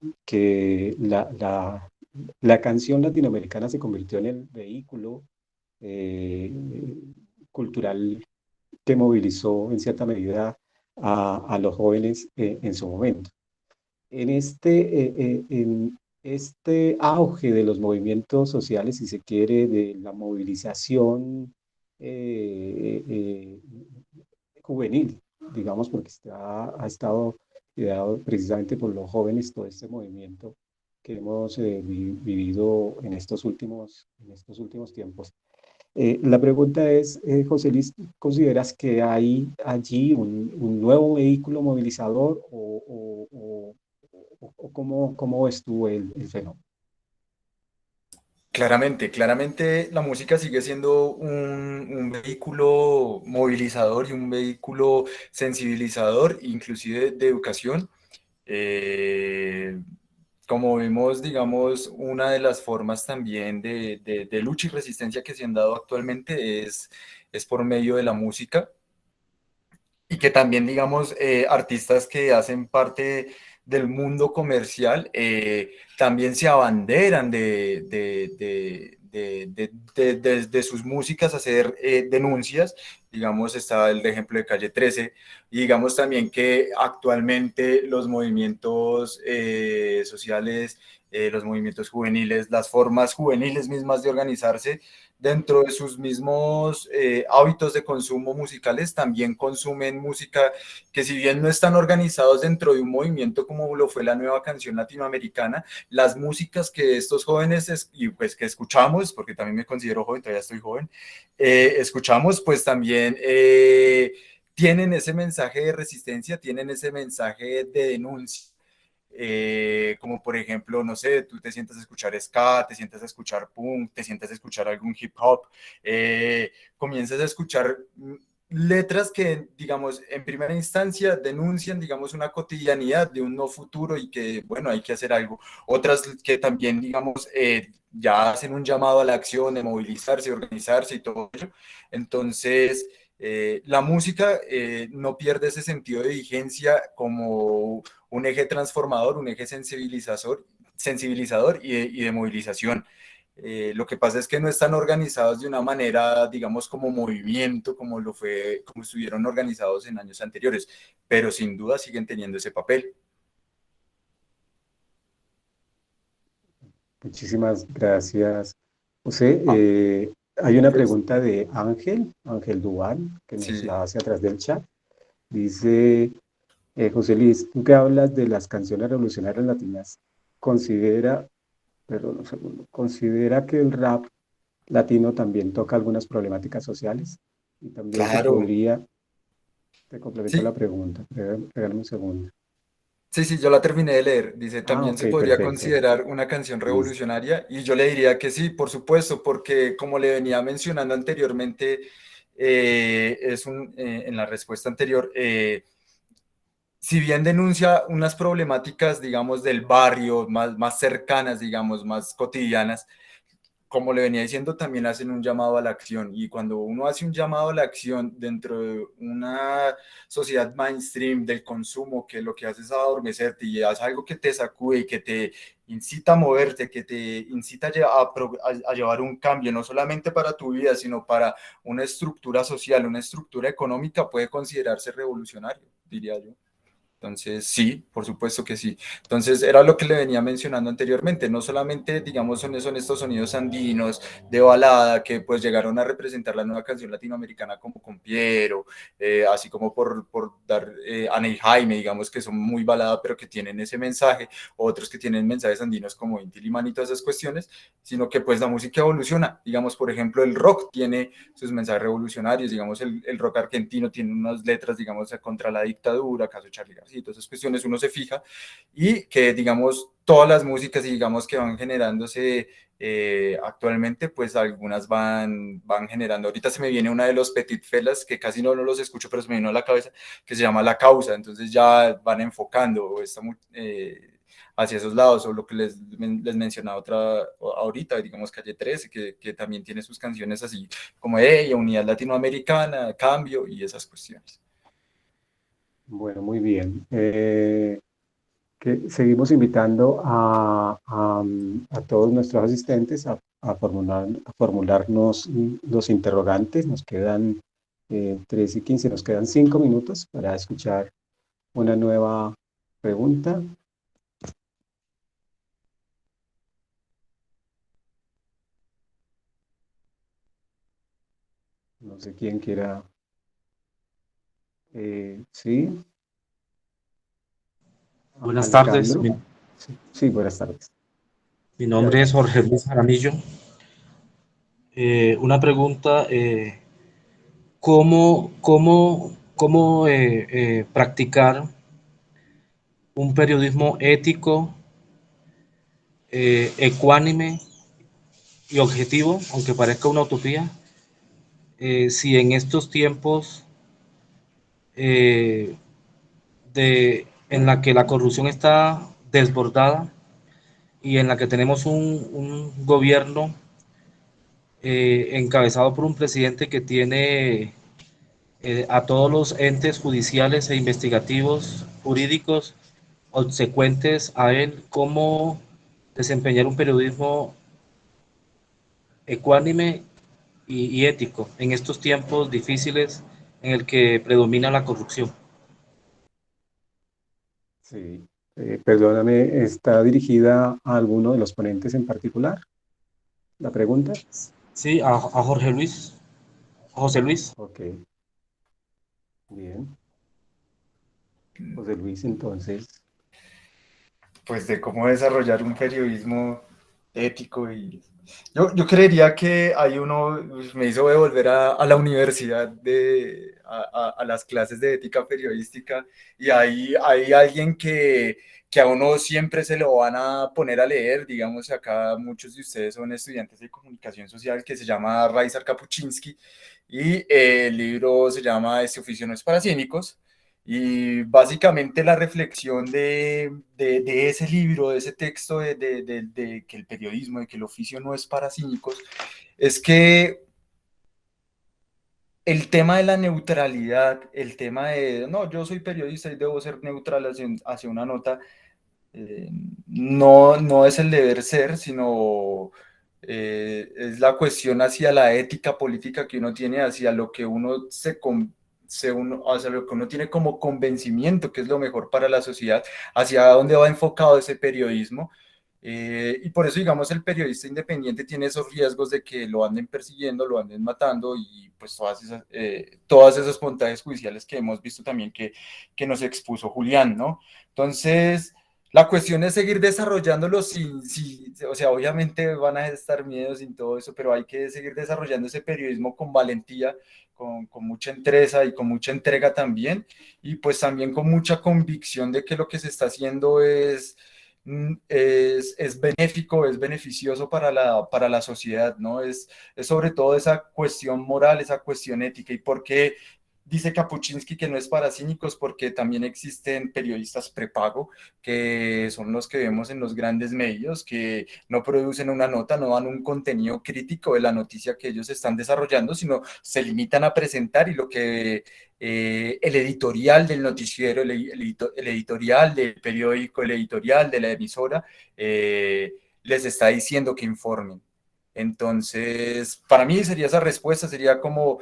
la canción latinoamericana se convirtió en el vehículo eh, cultural que movilizó en cierta medida a los jóvenes en su momento. En este auge de los movimientos sociales, si se quiere, de la movilización juvenil, digamos, porque ha estado ideado precisamente por los jóvenes todo este movimiento que hemos vivido en estos últimos tiempos. La pregunta es, José Luis, ¿consideras que hay allí un nuevo vehículo movilizador o cómo ves tú el fenómeno? Claramente la música sigue siendo un vehículo movilizador y un vehículo sensibilizador, inclusive de educación. Eh, Como vemos, digamos, una de las formas también de lucha y resistencia que se han dado actualmente es por medio de la música, y que también, digamos, artistas que hacen parte del mundo comercial también se abanderan de sus músicas, hacer denuncias. Digamos, está el ejemplo de Calle 13, y digamos también que actualmente los movimientos sociales, los movimientos juveniles, las formas juveniles mismas de organizarse, dentro de sus mismos hábitos de consumo musicales, también consumen música que, si bien no están organizados dentro de un movimiento como lo fue la nueva canción latinoamericana, las músicas que estos jóvenes y pues que escuchamos, porque también me considero joven, todavía estoy joven, escuchamos, pues también tienen ese mensaje de resistencia, tienen ese mensaje de denuncia. Como por ejemplo, no sé, tú te sientas a escuchar ska, te sientas a escuchar punk, te sientas a escuchar algún hip hop, comienzas a escuchar letras que, digamos, en primera instancia denuncian, digamos, una cotidianidad de un no futuro y que, bueno, hay que hacer algo. Otras que también, digamos, ya hacen un llamado a la acción de movilizarse, organizarse y todo ello. Entonces, La música no pierde ese sentido de vigencia como un eje transformador, un eje sensibilizador y de movilización. Lo que pasa es que no están organizados de una manera, digamos, como movimiento, como estuvieron organizados en años anteriores, pero sin duda siguen teniendo ese papel. Muchísimas gracias, José. Hay una Pues, pregunta de Ángel Duval, que nos sí, la hace atrás del chat. Dice, José Luis, tú que hablas de las canciones revolucionarias latinas, considera, perdón, un segundo, considera que el rap latino también toca algunas problemáticas sociales y también se claro. podría, te complemento la Sí, pregunta, regálame un segundo. sí, yo la terminé de leer. Dice, Ah, también ok, se podría perfecto. considerar una canción Listo. revolucionaria y yo le diría que sí, por supuesto, porque como le venía mencionando anteriormente, en la respuesta anterior, si bien denuncia unas problemáticas, digamos, del barrio, más cercanas, digamos, más cotidianas, como le venía diciendo, también hacen un llamado a la acción. Y cuando uno hace un llamado a la acción dentro de una sociedad mainstream del consumo, que lo que hace es adormecerte y hace algo que te sacude y que te incita a moverte, que te incita a llevar un cambio, no solamente para tu vida, sino para una estructura social, una estructura económica, puede considerarse revolucionario, diría yo. Entonces, sí, por supuesto que sí. Entonces, era lo que le venía mencionando anteriormente. No solamente, digamos, son estos sonidos andinos de balada que pues llegaron a representar la nueva canción latinoamericana como con Piero, así como por dar Ana y Jaime, digamos, que son muy balada, pero que tienen ese mensaje, otros que tienen mensajes andinos como Inti Limón y todas esas cuestiones, sino que pues la música evoluciona. Digamos, por ejemplo, el rock tiene sus mensajes revolucionarios, digamos, el rock argentino tiene unas letras, digamos, contra la dictadura, caso Charly García, todas esas cuestiones uno se fija, y que, digamos, todas las músicas, y digamos, que van generándose actualmente, pues algunas van generando. Ahorita se me viene una de los Petit Felas, que casi no los escucho, pero se me vino a la cabeza, que se llama La Causa, entonces ya van enfocando hacia esos lados, o lo que les mencionaba ahorita, digamos Calle 13, que también tiene sus canciones así como ella, Unidad Latinoamericana, Cambio y esas cuestiones. Bueno, muy bien. Que seguimos invitando a todos nuestros asistentes a formularnos los interrogantes. Nos quedan 3:15, nos quedan 5 minutos para escuchar una nueva pregunta. No sé quién quiera. Sí, Buenas tardes, Alejandro. Sí, sí, buenas tardes. mi Ya, nombre es Jorge Luis Jaramillo. Una pregunta, ¿cómo practicar un periodismo ético, ecuánime y objetivo, aunque parezca una utopía, si en estos tiempos eh, en la que la corrupción está desbordada y en la que tenemos un gobierno encabezado por un presidente que tiene a todos los entes judiciales e investigativos jurídicos obsecuentes a él, cómo desempeñar un periodismo ecuánime y ético en estos tiempos difíciles en el que predomina la corrupción. sí. Perdóname, ¿está dirigida a alguno de los ponentes en particular la pregunta? Sí, a Jorge Luis, José Luis. Ok, bien. José Luis, entonces, Pues de cómo desarrollar un periodismo ético y yo creería que hay uno, me hizo volver a la universidad, a las clases de ética periodística, y hay alguien que a uno siempre se lo van a poner a leer, digamos, acá muchos de ustedes son estudiantes de comunicación social, que se llama Raizar Kapuczynski, y el libro se llama Este oficio no es para cínicos. Y básicamente la reflexión de ese libro, de ese texto, de que el periodismo, de que el oficio no es para cínicos, es que el tema de la neutralidad, el tema de, no, yo soy periodista y debo ser neutral hacia una nota, eh, no es el deber ser, sino es la cuestión hacia la ética política que uno tiene, hacia lo que uno hacia lo que uno tiene como convencimiento que es lo mejor para la sociedad, hacia dónde va enfocado ese periodismo. Y por eso, digamos, el periodista independiente tiene esos riesgos de que lo anden persiguiendo, lo anden matando y pues todas esas montajes judiciales que hemos visto también que nos expuso Julián, ¿no? Entonces, la cuestión es seguir desarrollándolo o sea, obviamente van a estar miedos y todo eso, pero hay que seguir desarrollando ese periodismo con valentía, con mucha entereza y con mucha entrega también, y pues también con mucha convicción de que lo que se está haciendo es benéfico, es beneficioso para la sociedad, ¿no? Es sobre todo esa cuestión moral, esa cuestión ética. ¿Y por qué dice Kapuczynski que no es para cínicos? Porque también existen periodistas prepago, que son los que vemos en los grandes medios, que no producen una nota, no dan un contenido crítico de la noticia que ellos están desarrollando, sino se limitan a presentar y lo que el editorial del noticiero, el editorial del periódico, el editorial de la emisora, les está diciendo que informen. Entonces, para mí sería esa respuesta, sería como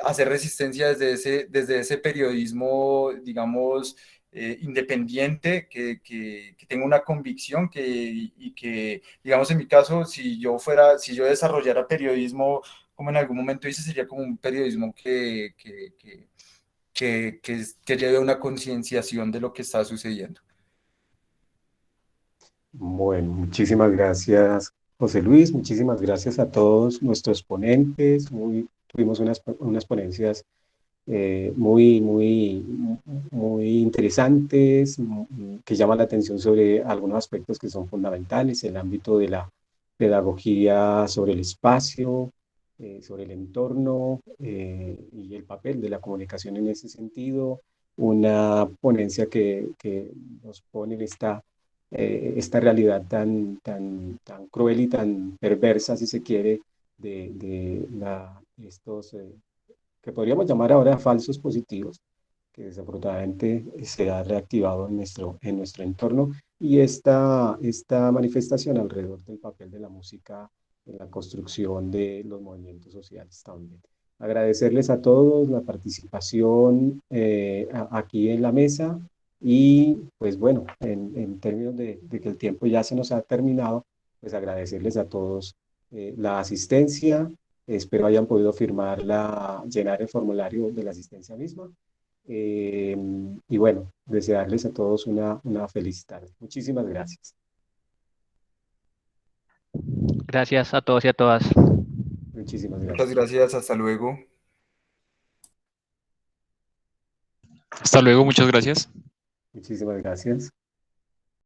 hacer resistencia desde ese periodismo, digamos, independiente, que tenga una convicción y que, digamos, en mi caso, si yo desarrollara periodismo, como en algún momento hice, sería como un periodismo que lleve una concienciación de lo que está sucediendo. Bueno, muchísimas gracias, José Luis. Muchísimas gracias a todos nuestros ponentes. Tuvimos unas ponencias muy interesantes, que llaman la atención sobre algunos aspectos que son fundamentales, el ámbito de la pedagogía sobre el espacio, sobre el entorno y el papel de la comunicación en ese sentido. Una ponencia que nos pone en esta realidad tan cruel y tan perversa, si se quiere, de estos que podríamos llamar ahora falsos positivos, que desafortunadamente se ha reactivado en nuestro entorno, y esta manifestación alrededor del papel de la música en la construcción de los movimientos sociales también. Agradecerles a todos la participación aquí en la mesa y pues bueno, en términos de que el tiempo ya se nos ha terminado, pues agradecerles a todos la asistencia. Espero hayan podido llenar el formulario de la asistencia misma. Y bueno, desearles a todos una feliz tarde. Muchísimas gracias. Gracias a todos y a todas. Muchísimas gracias. Muchas gracias, hasta luego. Hasta luego, muchas gracias. Muchísimas gracias.